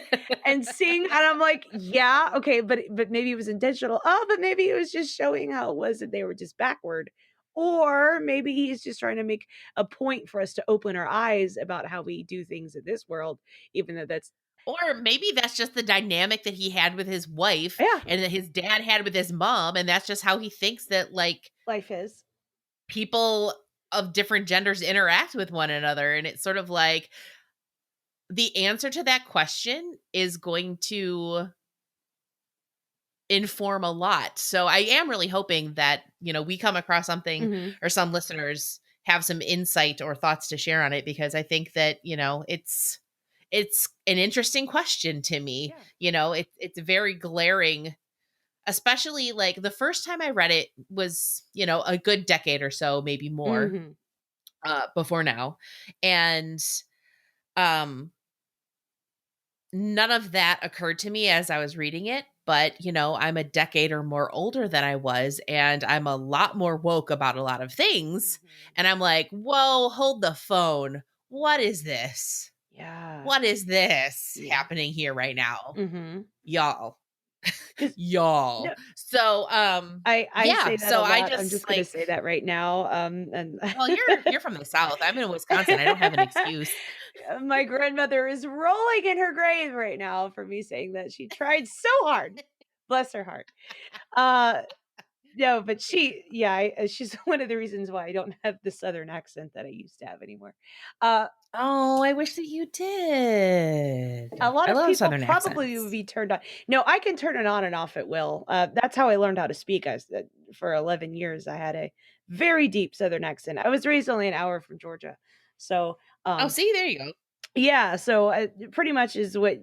and seeing, and I'm like, yeah, okay, but maybe it was intentional. Oh, but maybe it was just showing how it was that they were just backward. Or maybe he's just trying to make a point for us to open our eyes about how we do things in this world, even though that's Or maybe that's just the dynamic that he had with his wife yeah, and that his dad had with his mom. And that's just how he thinks that like life is. people of different genders interact with one another. And it's sort of like the answer to that question is going to inform a lot. So I am really hoping that, we come across something, Mhm. or some listeners have some insight or thoughts to share on it, because I think that, it's an interesting question to me. Yeah. It's very glaring, especially like the first time I read it was, a good decade or so, maybe more, Mhm. before now. And um none of that occurred to me as I was reading it, but, I'm a decade or more older than I was, and I'm a lot more woke about a lot of things, Mhm. and I'm like, "Whoa, hold the phone. What is this? Yeah. What is this Yeah. happening here right now? Mhm. Y'all, 'Cause y'all." no, So, I yeah, say that a so I lot. I'm just just gonna like, say that right now, and well, you're from the South. I'm in Wisconsin. I don't have an excuse. my grandmother is rolling in her grave right now for me saying that. She tried so hard. Bless her heart. Uh, no, but she's one of the reasons why I don't have the Southern accent that I used to have anymore. Uh, Oh, I wish that you a did. lot I of love people Southern probably would accents. be turned on. No, I can turn it on and off at will. That's how I learned how to speak. For 11 years, I had a very deep Southern accent. I was raised only an hour from Georgia, so Oh, um, see, there you go. yeah, so pretty much is what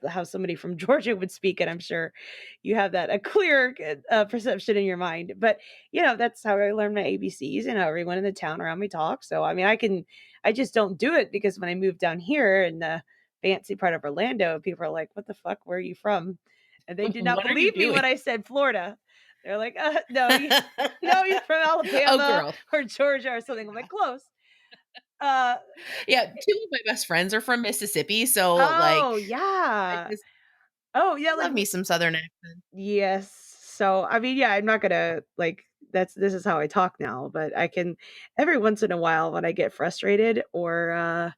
how somebody from Georgia would speak, and I'm sure you have that a clear perception in your mind. But that's how I learned my ABCs, and how everyone in the town around me talks. So I mean, I just don't do it because when I moved down here in the fancy part of Orlando, people are like, "What the fuck? Where are you from?" And they did not What are you believe me doing? when I said Florida. They're like, no, no, you're from Oh, Alabama girl. or Georgia or something." I'm like, "Close." Uh, Yeah, 2 of my best friends are from Mississippi, so, oh like, I yeah. just Oh, yeah, I like love me some Southern accent. yes. So, I mean, yeah, I'm not gonna like this is how I talk now, but I can every once in a while when I get frustrated or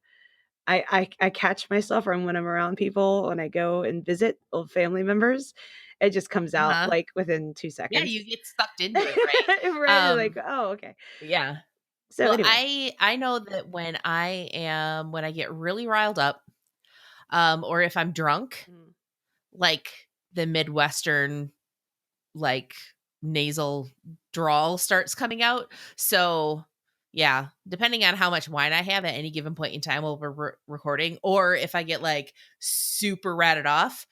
I catch myself or when I'm around people when I go and visit old family members, it just comes out Uh-huh. like within 2 Yeah, you seconds. get sucked into it, right? Right? Like, oh, okay. Yeah. So Well, anyway. I know that when I get really riled up, or if I'm drunk, Mm. like, the Midwestern, like, nasal drawl starts coming out. So, yeah, depending on how much wine I have at any given point in time while we're recording, or if I get like super ratted off,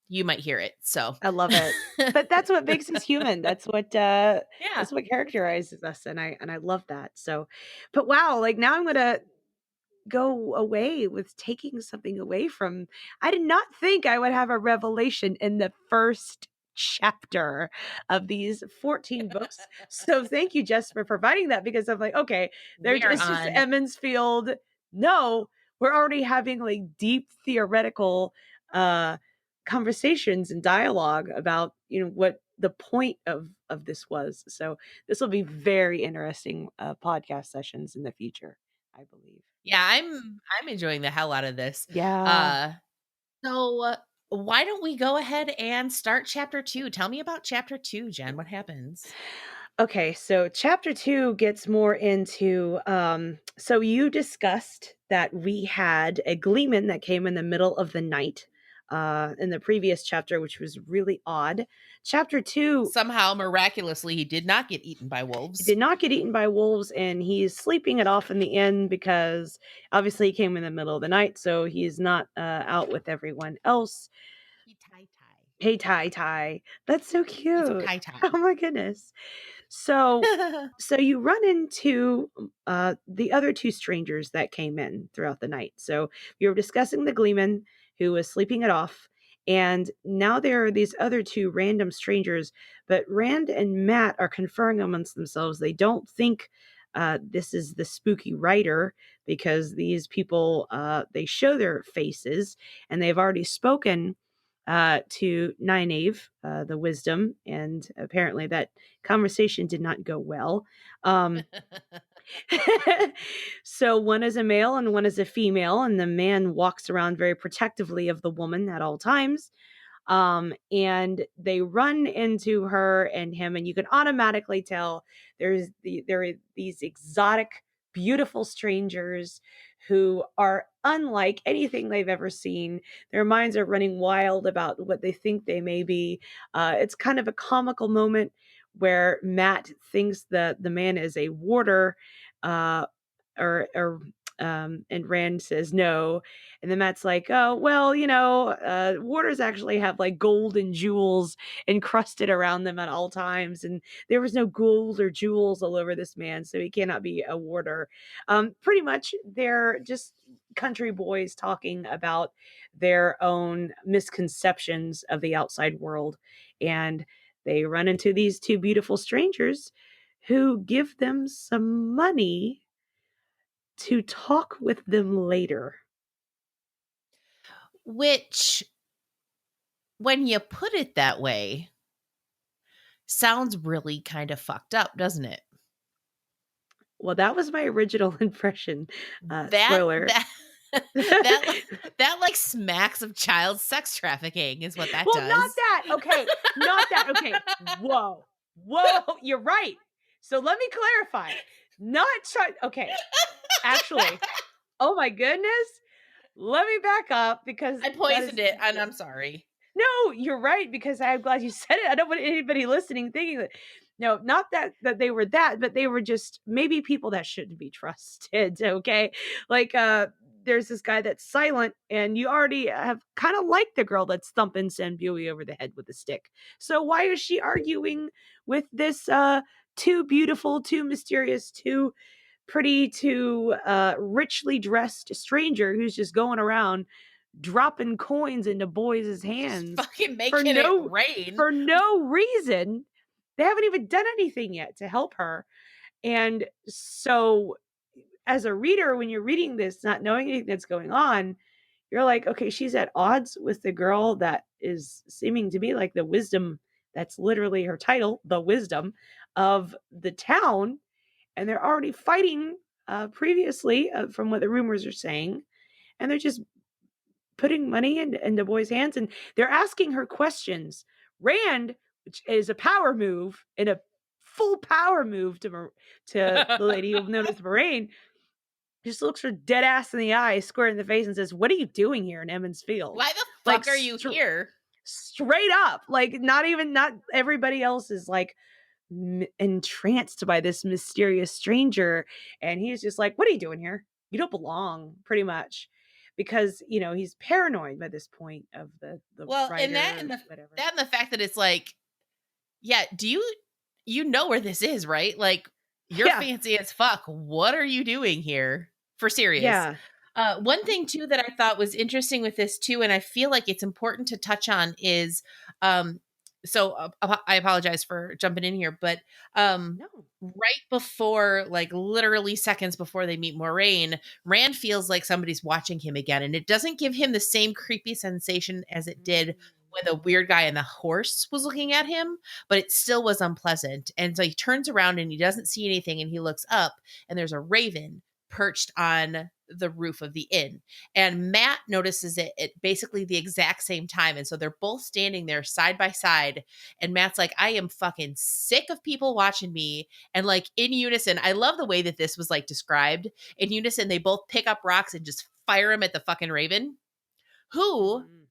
you might hear it. So, I love it. But that's what makes us human. yeah. That's what characterizes us, and I love that. So, but wow, like now I'm gonna go away with taking something away from I did not think I would have a revelation in the first chapter of these 14 books. So thank you, Jess, for providing that because I'm like, okay, We are it's just on. Emmons Field. No, we're already having like deep theoretical uh conversations and dialogue about, what the point of this was. So this will be very interesting podcast sessions in the future, I believe. Yeah, I'm enjoying the hell out of this. Yeah. Uh so why don't we go ahead and start chapter 2? Tell me about chapter 2, Jen. What happens? Okay, so chapter 2 gets more into so you discussed that we had a gleeman that came in the middle of the night in the previous chapter, which was really odd. Chapter 2 Somehow miraculously he did not get eaten by wolves. did not get eaten by wolves, and he's sleeping it off in the inn because obviously he came in the middle of the night, so he's not out with everyone else. He tie tie. Hey, Ty Ty, that's so He's a cute. tie tie. Oh my goodness. So so you run into the other two strangers that came in throughout the night. So you were discussing the gleeman who was sleeping it off, and now there are these other two random strangers. But Rand and Matt are conferring amongst themselves. They don't think this is the spooky writer because these people they show their faces and they've already spoken to Nynaeve, the wisdom, and apparently that conversation did not go well. Um, so one is a male and one is a female, and the man walks around very protectively of the woman at all times. And they run into her and him, and you can automatically tell there are these exotic, beautiful strangers who are unlike anything they've ever seen. Their minds are running wild about what they think they may be. It's kind of a comical moment where Matt thinks that the man is a warder, uh, or and Rand says no, and then Matt's like, oh well, warders actually have like gold and jewels encrusted around them at all times, and there was no gold or jewels all over this man, so he cannot be a warder. Pretty much, they're just country boys talking about their own misconceptions of the outside world, and they run into these two beautiful strangers who give them some money to talk with them later. Which, when you put it that way, sounds really kind of fucked up, doesn't it? Well, that was my original impression. That Spoiler. that that smacks of child sex trafficking is what that Well, not does. that. Okay. Not that. Okay. Whoa. Whoa. You're right. So let me clarify. Not okay. Actually, oh my goodness. Let me back up because I that poisoned is it, and I'm sorry. no, you're right because I'm glad you said it. I don't want anybody listening thinking that no, not that they were that, but they were just maybe people that shouldn't be trusted. Okay, like there's this guy that's silent, and you already have kind of liked the girl that's thumping Sam Buey over the head with a stick. So why is she arguing with this too beautiful, too mysterious, too pretty, too richly dressed stranger who's just going around dropping coins into boys' Just hands fucking for making it no rain. for no reason. They haven't even done anything yet to help her. And so as a reader, when you're reading this, not knowing anything that's going on, you're like, okay, she's at odds with the girl that is seeming to be like the wisdom. That's literally her title, the wisdom of the town. And they're already fighting previously, from what the rumors are saying. And they're just putting money in the boy's hands, and they're asking her questions. Rand, which is a power move and a full power move to the lady known as Moraine, just looks her dead ass in the eye, square in the face, and says, "What are you doing here in Emmons Field?" Why the Like fuck are you here? straight up, like not everybody else is like entranced by this mysterious stranger, and he's just like, what are you doing here? You don't belong, pretty much, because he's paranoid by this point of the Well, and writer, whatever. that and the fact that it's like, yeah, do you know where this is, right? Like, you're Yeah, fancy as fuck. What are you doing here? For serious. yeah. One thing too that I thought was interesting with this too, and I feel like it's important to touch on is, um, I apologize for jumping in here, but No. right before, like literally seconds before they meet Moraine, Rand feels like somebody's watching him again, and it doesn't give him the same creepy sensation as it did when the weird guy in the horse was looking at him, but it still was unpleasant. And so he turns around and he doesn't see anything, and he looks up, and there's a raven perched on the roof of the inn. And Matt notices it at basically the exact same time. And so they're both standing there side by side. And Matt's like, I am fucking sick of people watching me. And like in unison, I love the way that this was like described. In unison, they both pick up rocks and just fire them at the fucking raven, who, Mhm.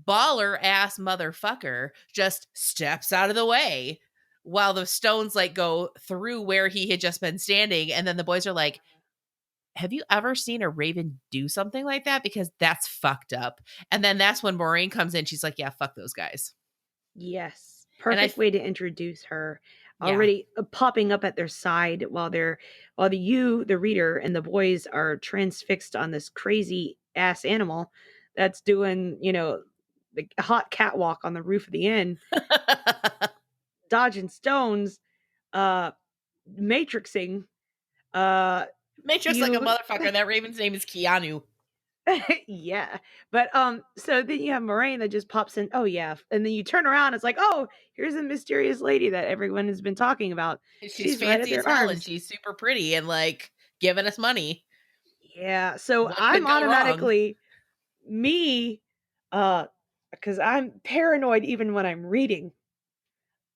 baller ass motherfucker, just steps out of the way while the stones like go through where he had just been standing. And then the boys are like, have you ever seen a raven do something like that? Because that's fucked up. And then that's when Maureen comes in. She's like, yeah, fuck those guys. Yes, And perfect way to introduce her. yeah. Already popping up at their side while the reader, and the boys are transfixed on this crazy ass animal that's doing the hot catwalk on the roof of the inn, dodging stones, uh, matrixing. Uh, Matrix like a you motherfucker. That raven's name is Keanu. yeah. But so then you have Moraine that just pops in. Oh yeah. And then you turn around, it's like, oh, here's a mysterious lady that everyone has been talking about. She's She's right at fancy as their hell and arms. she's super pretty and like giving us money. Yeah. So What I'm could go wrong? automatically me, uh, because I'm paranoid even when I'm reading.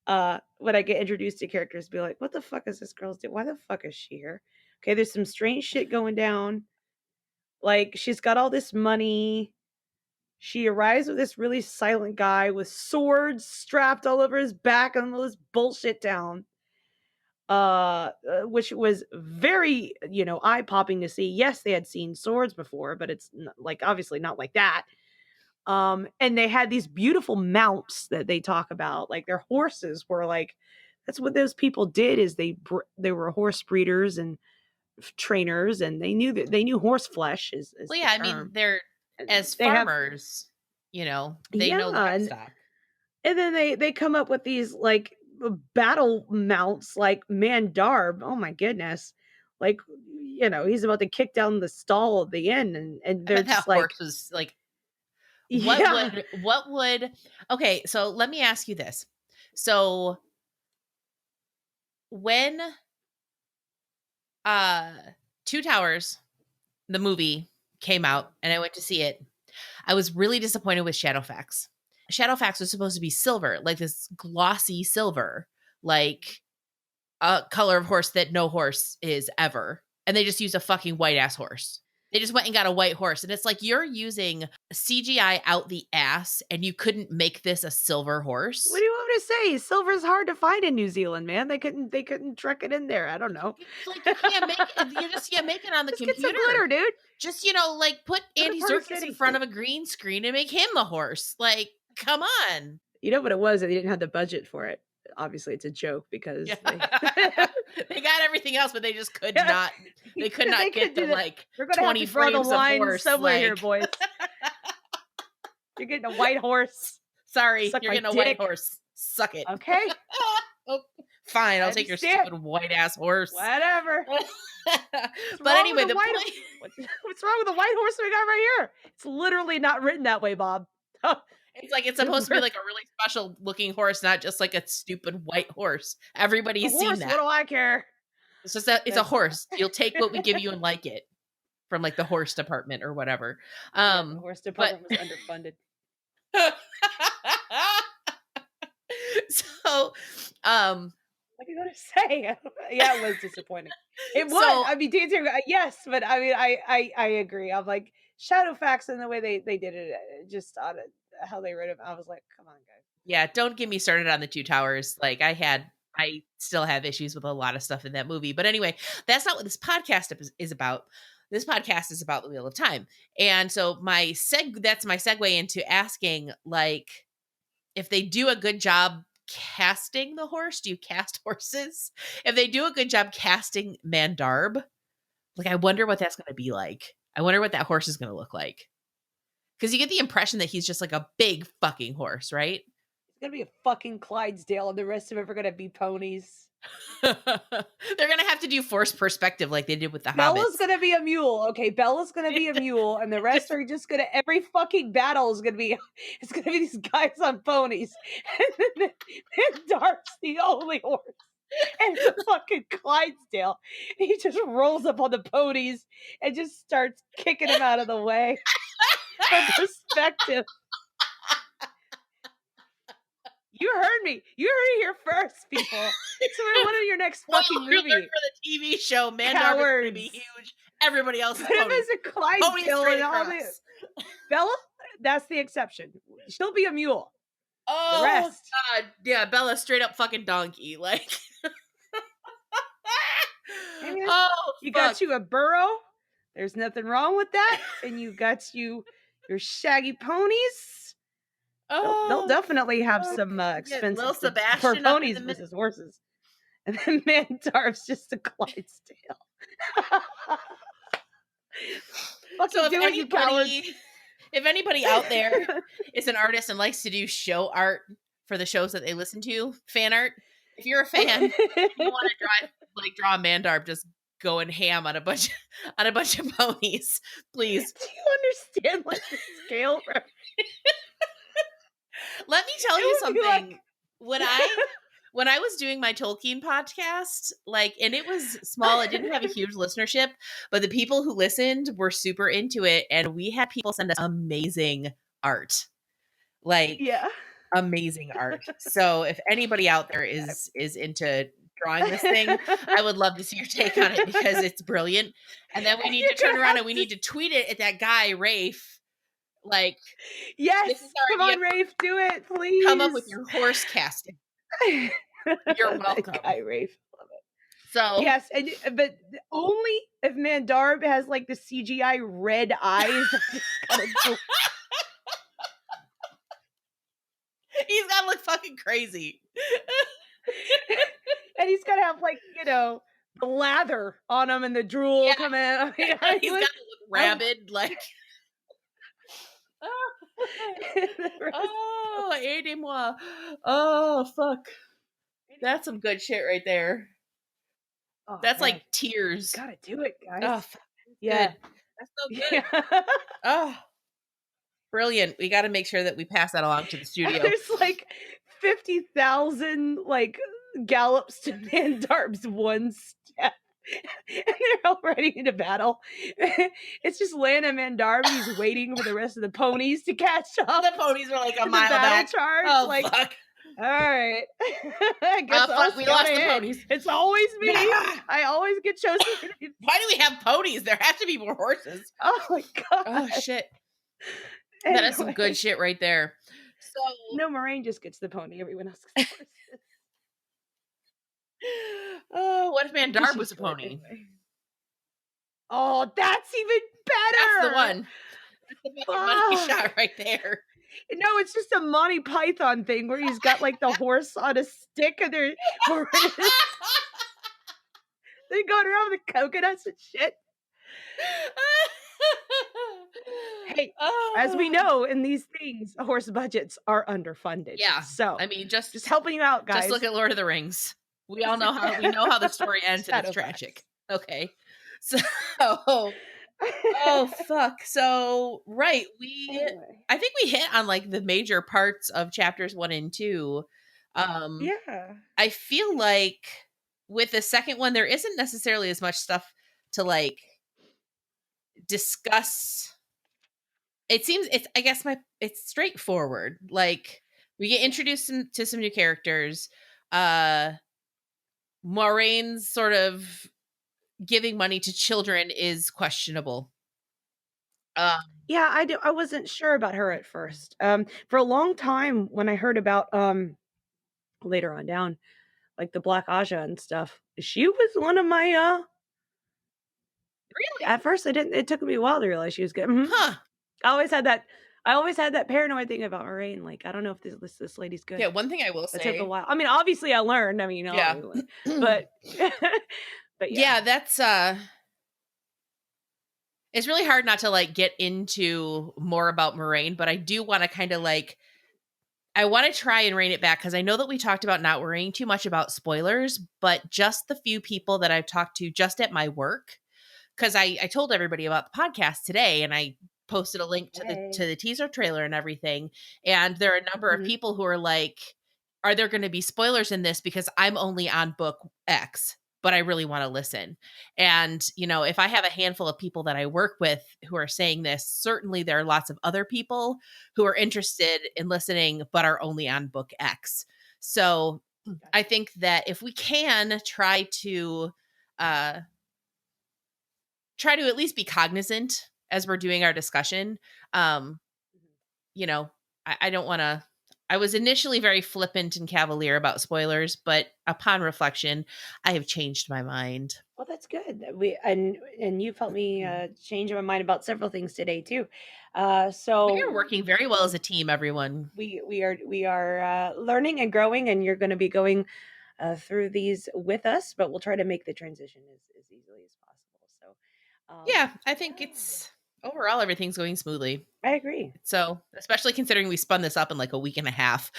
When I get introduced to characters, be like, what the fuck is this girl's doing? Why the fuck is she here? Okay, there's some strange shit going down. Like, she's got all this money. She arrives with this really silent guy with swords strapped all over his back and all this bullshit down. Which was very, eye-popping to see. Yes, they had seen swords before, but it's like obviously not like that. And they had these beautiful mounts that they talk about. Like their horses were like, that's what those people did, is they were horse breeders and trainers, and they knew horse flesh is Well, the yeah, I mean, term. they're And as they have farmers, they know yeah, livestock. and then they come up with these like battle mounts like Mandarb. Oh my goodness. Like, he's about to kick down the stall at the end, and I they're bet that just like, horse was like, yeah. what would, okay, so let me ask you this. So when uh Two Towers, the movie, came out and I went to see it, I was really disappointed with Shadowfax. Shadowfax was supposed to be silver, like this glossy silver, like a color of horse that no horse is ever. And they just used a fucking white ass horse. They just went and got a white horse. And it's like, you're using CGI out the ass and you couldn't make this a silver What horse. do you want me to say? Silver's hard to find in New Zealand, man. They couldn't truck it in there. I don't know. It's like, you can't make it. You just can't make it on the Just get some computer. glitter, dude. Just, like put Go to Andy Party Serkis in City. front of a green screen and make him the horse. Like, come on. You know what it was? They didn't have the budget for it. Obviously, it's a joke Yeah. because they They got everything else, but they just could yeah, not. They could they not could get the do that. like We're gonna have 20 to draw the frames of line horse. somewhere here, Like, boys. You're getting a white horse. sorry, Suck you're my getting a white dick. horse. Suck it. Okay, Oh, fine, I I'll take your understand. stupid white ass horse. Whatever. What's But wrong with anyway, the the white? point, What's wrong with the white horse we got right here? It's literally not written that way, Bob. it's like it's supposed to be like a really special looking horse, not just like a stupid white horse. The Everybody's seen horse. What that. do I care? It's just it's a That's horse. You'll take what we give you and like it from like the horse department or whatever. Yeah, the horse But department was underfunded. so What are you gonna say? Yeah, it was disappointing. It was. so I mean, to answer yes, but I mean, I agree. I'm like Shadowfax and the way they did it, just on it, how they wrote it. I was like, come on, guys. yeah, don't get me started on the Two Towers. Like I still have issues with a lot of stuff in that movie. But anyway, that's not what this podcast is about. This podcast is about the Wheel of Time. And so that's my segue into asking, like, if they do a good job casting the horse, do you cast horses? If they do a good job casting Mandarb, like, I wonder what that's going to be like. I wonder what that horse is going to look like. Because you get the impression that he's just like a big fucking horse, right? It's gonna be a fucking Clydesdale, and the rest of it are gonna be ponies. They're gonna have to do forced perspective like they did with the Bella's hobbits. gonna be a mule. Okay, Bella's gonna be a mule, and the rest are just gonna. Every fucking battle is gonna be. It's gonna be these guys on ponies, and Dark's the only horse, and it's a fucking Clydesdale. He just rolls up on the ponies and just starts kicking him out of the way for perspective. You heard me. You heard it here first, people. So we're one of your next fucking Spoiler movie. alert for the TV show. Mandarb is Cowards. gonna be huge. Everybody else is But if ponies. it's a Ponies Clydesdale straight and all across. the Bella, that's the exception. She'll be a mule. Oh rest. God, yeah, Bella straight up fucking donkey. Like, Hey, man, oh, You fuck. got you a burro. There's nothing wrong with that. And you got your shaggy ponies. They'll Oh, definitely have fuck. some Get expenses Lil for Sebastian up in ponies the middle. versus horses. And then Mandarv's just a Clydesdale. So Do it, you cowards. if anybody out there is an artist and likes to do show art for the shows that they listen to, fan art, if you're a fan, you want to draw a Mandarb just going ham on a bunch of ponies, please. Do you understand like the scale? Let me tell you It would be something. like- When I was doing my Tolkien podcast, like, and it was small, it didn't have a huge listenership, but the people who listened were super into it, and we had people send us amazing art. Like, Yeah. amazing art. So if anybody out there is into drawing this thing. I would love to see your take on it because it's brilliant. And then we need to You're turn gonna around have and we to need to tweet it at that guy, Rafe. Like, this is Yes! our Come idea. on, Rafe, do it, Come up with please! your horse casting. You're That welcome. guy, Rafe. Love it. So Yes, and but only if Mandarb has, like, the CGI red eyes that just kinda go he's gotta look fucking crazy. and he's gotta have, like, the lather on him and the drool Yeah. coming out. I mean, He's gotta look I rabid, like the rest oh, aidez-moi. Oh, fuck. That's some good shit right there. Oh, That's man. like tears. Gotta do it, Oh, guys. fuck, that's Yeah. good. That's so good. Yeah. Oh, brilliant. We gotta make sure that we pass that along to the studio. There's, like, 50,000, like, gallops to Mandarb's one step. And they're already into battle. It's just Lana Mandarb, and he's waiting for the rest of the ponies to catch up. The ponies are like a The mile battle back. charge, Oh, like, fuck. alright. I guess I'll Fuck, we scout lost the ahead. ponies. It's always me. Ah! I always get chosen. Why do we have ponies? There have to be more horses. Oh my god. Oh, shit. That is some Anyway. good shit right there. So, No, Moraine just gets the pony. Everyone else gets the horses. oh, what if Mandarb She's was a good pony? anyway. Oh, that's even better. That's the one. That's the fucking money Fuck. shot right there. No, it's just a Monty Python thing where he's got like the horse on a stick and they're going around with the coconuts and shit. Hey, as we know in these things, horse budgets are underfunded. Yeah. So I mean, just helping you out, guys. Just look at Lord of the Rings. We all know how the story ends and it's Shadowfax. tragic. Okay. So oh fuck. So right, Anyway. I think we hit on like the major parts of chapters 1 and 2. Yeah. I feel like with the second one there isn't necessarily as much stuff to like discuss. It seems it's straightforward. Like we get introduced to some new characters. Moraine's sort of giving money to children is questionable. Yeah, I wasn't sure about her at first. For a long time when I heard about later on down, like the Black Aja and stuff, she was one of my Really? at first it took me a while to realize she was good. Mhm. Huh. I always had that paranoid thing about Moraine. Like, I don't know if this lady's good. Yeah, one thing I will It took say. a while. I mean, obviously I learned. I mean, Yeah. but but yeah, that's it's really hard not to like get into more about Moraine, but I do want to kind of like I want to try and rein it back because I know that we talked about not worrying too much about spoilers, but just the few people that I've talked to just at my work, because I told everybody about the podcast today and I posted a link to the teaser trailer and everything. And there are a number of people who are like, are there going to be spoilers in this? Because I'm only on book X, but I really want to listen. And, you know, if I have a handful of people that I work with who are saying this, certainly there are lots of other people who are interested in listening, but are only on book X. So I think that if we can try to at least be cognizant as we're doing our discussion, you know, I don't want to. I was initially very flippant and cavalier about spoilers, but upon reflection, I have changed my mind. well, that's good. And you've helped me change my mind about several things today too. So We are working very well as a team, everyone. we are learning and growing, and you're going to be going through these with us. But we'll try to make the transition as easily as possible. So Yeah, I think it's overall everything's going smoothly. I agree. So, especially considering we spun this up in like a week and a half.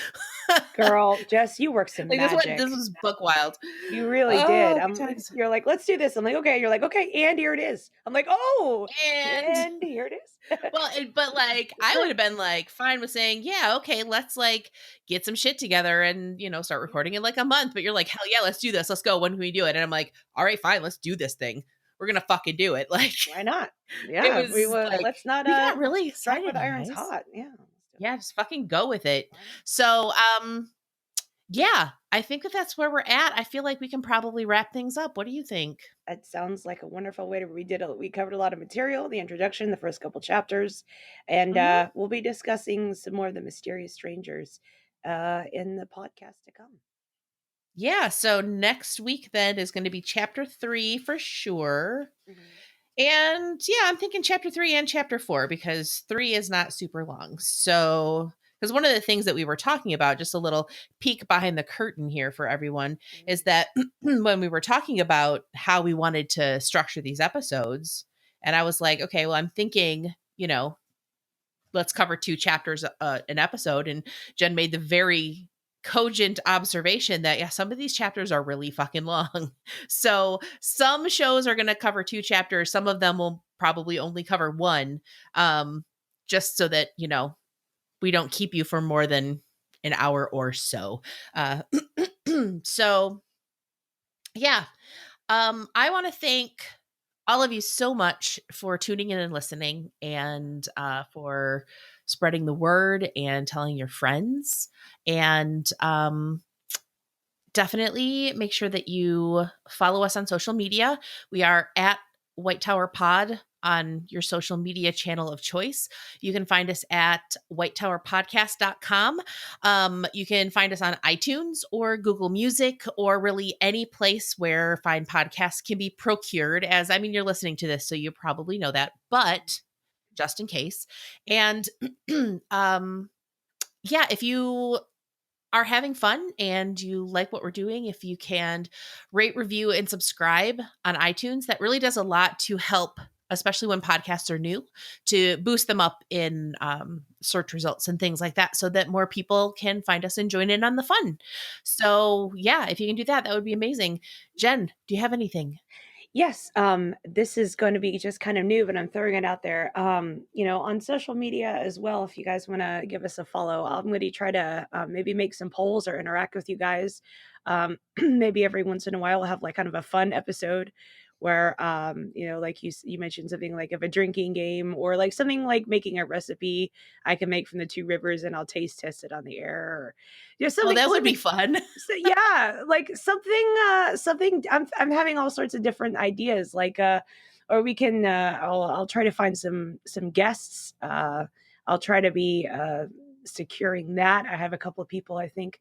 Girl, Jess, you work some Like magic. this was book wild. You really did. You're like, let's do this. I'm like, okay. You're like, okay, and here it is. I'm like, oh, and here it is. Well, but like I would have been like fine with saying, yeah, okay, let's like get some shit together and you know start recording in like a month. But you're like, hell yeah, let's do this. Let's go. When can we do it? And I'm like, all right, fine, let's do this thing. We're gonna fucking do it. Like, why not? Yeah, we will. Like, let's not. We got really strike excited. with irons guys. hot. Yeah. Yeah, just fucking go with it. So, yeah, I think that that's where we're at. I feel like we can probably wrap things up. What do you think? That sounds like a wonderful way to we covered a lot of material, the introduction, the first couple chapters, and Mhm. we'll be discussing some more of the mysterious strangers in the podcast to come. Yeah, so next week then is going to be chapter 3 for sure. Mhm. And yeah, I'm thinking chapter 3 and chapter 4 because 3 is not super long. So, because one of the things that we were talking about, just a little peek behind the curtain here for everyone, is that when we were talking about how we wanted to structure these episodes, and I was like, okay, well, I'm thinking, let's cover 2 chapters an episode. And Jen made the very cogent observation that yeah, some of these chapters are really fucking long. So some shows are going to cover 2 chapters, some of them will probably only cover 1, just so that we don't keep you for more than an hour or so. uh, so yeah, I want to thank all of you so much for tuning in and listening, and for spreading the word and telling your friends. And definitely make sure that you follow us on social media. We are at White Tower Pod on your social media channel of choice. You can find us at whitetowerpodcast.com. You can find us on iTunes or Google Music, or really any place where fine podcasts can be procured. As I mean, you're listening to this, so you probably know that, but just in case. And yeah, if you are having fun and you like what we're doing, if you can rate, review, and subscribe on iTunes, that really does a lot to help, especially when podcasts are new, to boost them up in search results and things like that, so that more people can find us and join in on the fun. So, yeah, if you can do that, that would be amazing. Jen, do you have anything? Yes, this is going to be just kind of new, but I'm throwing it out there. On social media as well. If you guys want to give us a follow, I'm going to try to maybe make some polls or interact with you guys. Maybe every once in a while, we'll have like kind of a fun episode where, like you mentioned something like of a drinking game, or like something like making a recipe I can make from the two rivers, and I'll taste test it on the air, or Oh, that would be something. fun. So yeah, like something I'm having all sorts of different ideas, like or we can I'll try to find some guests. I'll try to be securing that. I have a couple of people I think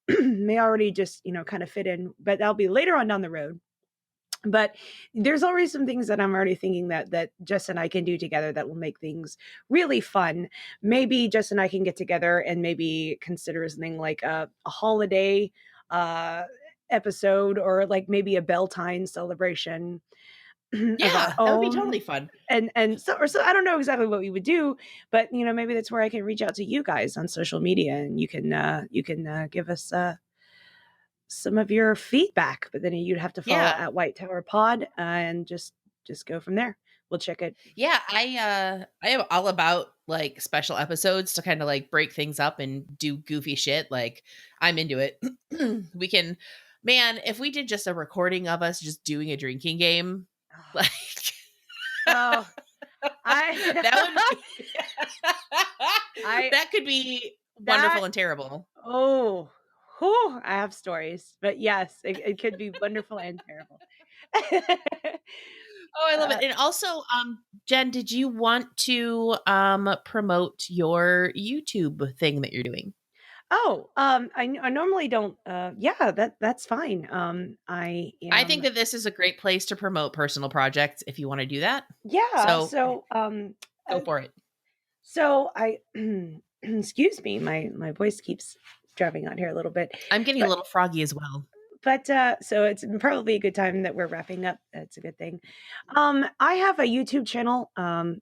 may already just, kind of fit in, but that'll be later on down the road. But there's already some things that I'm already thinking that Jess and I can do together that will make things really fun. Maybe Jess and I can get together and maybe consider something like a holiday uh, episode, or like maybe a Beltane celebration of our Yeah, that would be totally own. fun. And so I don't know exactly what we would do, but maybe that's where I can reach out to you guys on social media, and you can give us some of your feedback, but then you'd have to follow Yeah. at White Tower Pod, and just go from there. We'll check it. Yeah, I am all about like special episodes to kind of like break things up and do goofy shit. Like I'm into it. We can, man, if we did just a recording of us just doing a drinking game, like Oh, that would I be I that could be that wonderful and terrible. oh, whew, I have stories, but yes, it could be wonderful and terrible. Oh, I love uh, it. And also, Jen, did you want to promote your YouTube thing that you're doing? I normally don't. Yeah, that's fine. I I think am. that this is a great place to promote personal projects if you want to do that. Yeah. So So go uh, for it. So I excuse me, my voice keeps dropping out here a little bit. I'm getting a But little froggy as well. so it's probably a good time that we're wrapping up. That's a good thing. I have a YouTube channel, and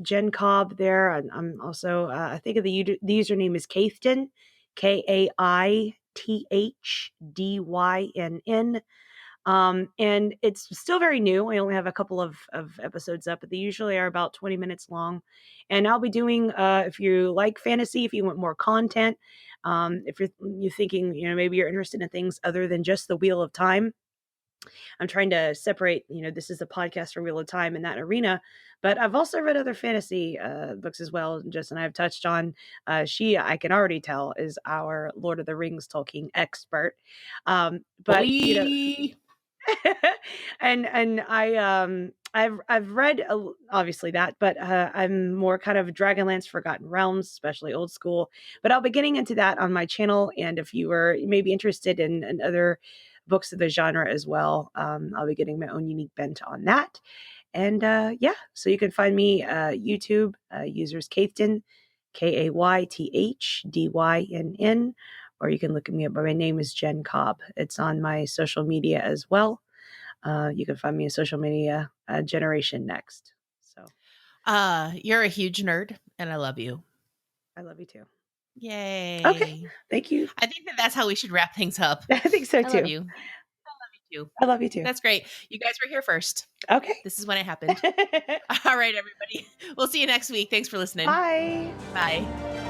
Jen Cobb there. And I'm also I think of the username is Kaithdyn, KAITHDYNN. And it's still very new. I only have a couple of episodes up, but they usually are about 20 minutes long. And I'll be doing, if you like fantasy, if you want more content, if you're thinking, maybe you're interested in things other than just the Wheel of Time, I'm trying to separate, this is a podcast for Wheel of Time in that arena, but I've also read other fantasy books as well. Just and I've touched on she, I can already tell, is our Lord of the Rings Tolkien expert. But Boy. and I've read obviously that, but I'm more kind of Dragonlance Forgotten Realms, especially old school. But I'll be getting into that on my channel, and if you were maybe interested in other books of the genre as well, I'll be getting my own unique bent on that. And yeah, so you can find me YouTube users Kaythdyn, Kaythdynn, or you can look me up. But my name is Jenn Cobb. It's on my social media as well. You can find me in social media, Generation Next. So You're a huge nerd, and I love you. I love you too. Okay, Yay. thank you. I think that that's how we should wrap things up. I think so I love too. you. I love you too. I love you too. That's great. You guys were here first. Okay. This is when it happened. All right, everybody. We'll see you next week. Thanks for listening. Bye. Bye.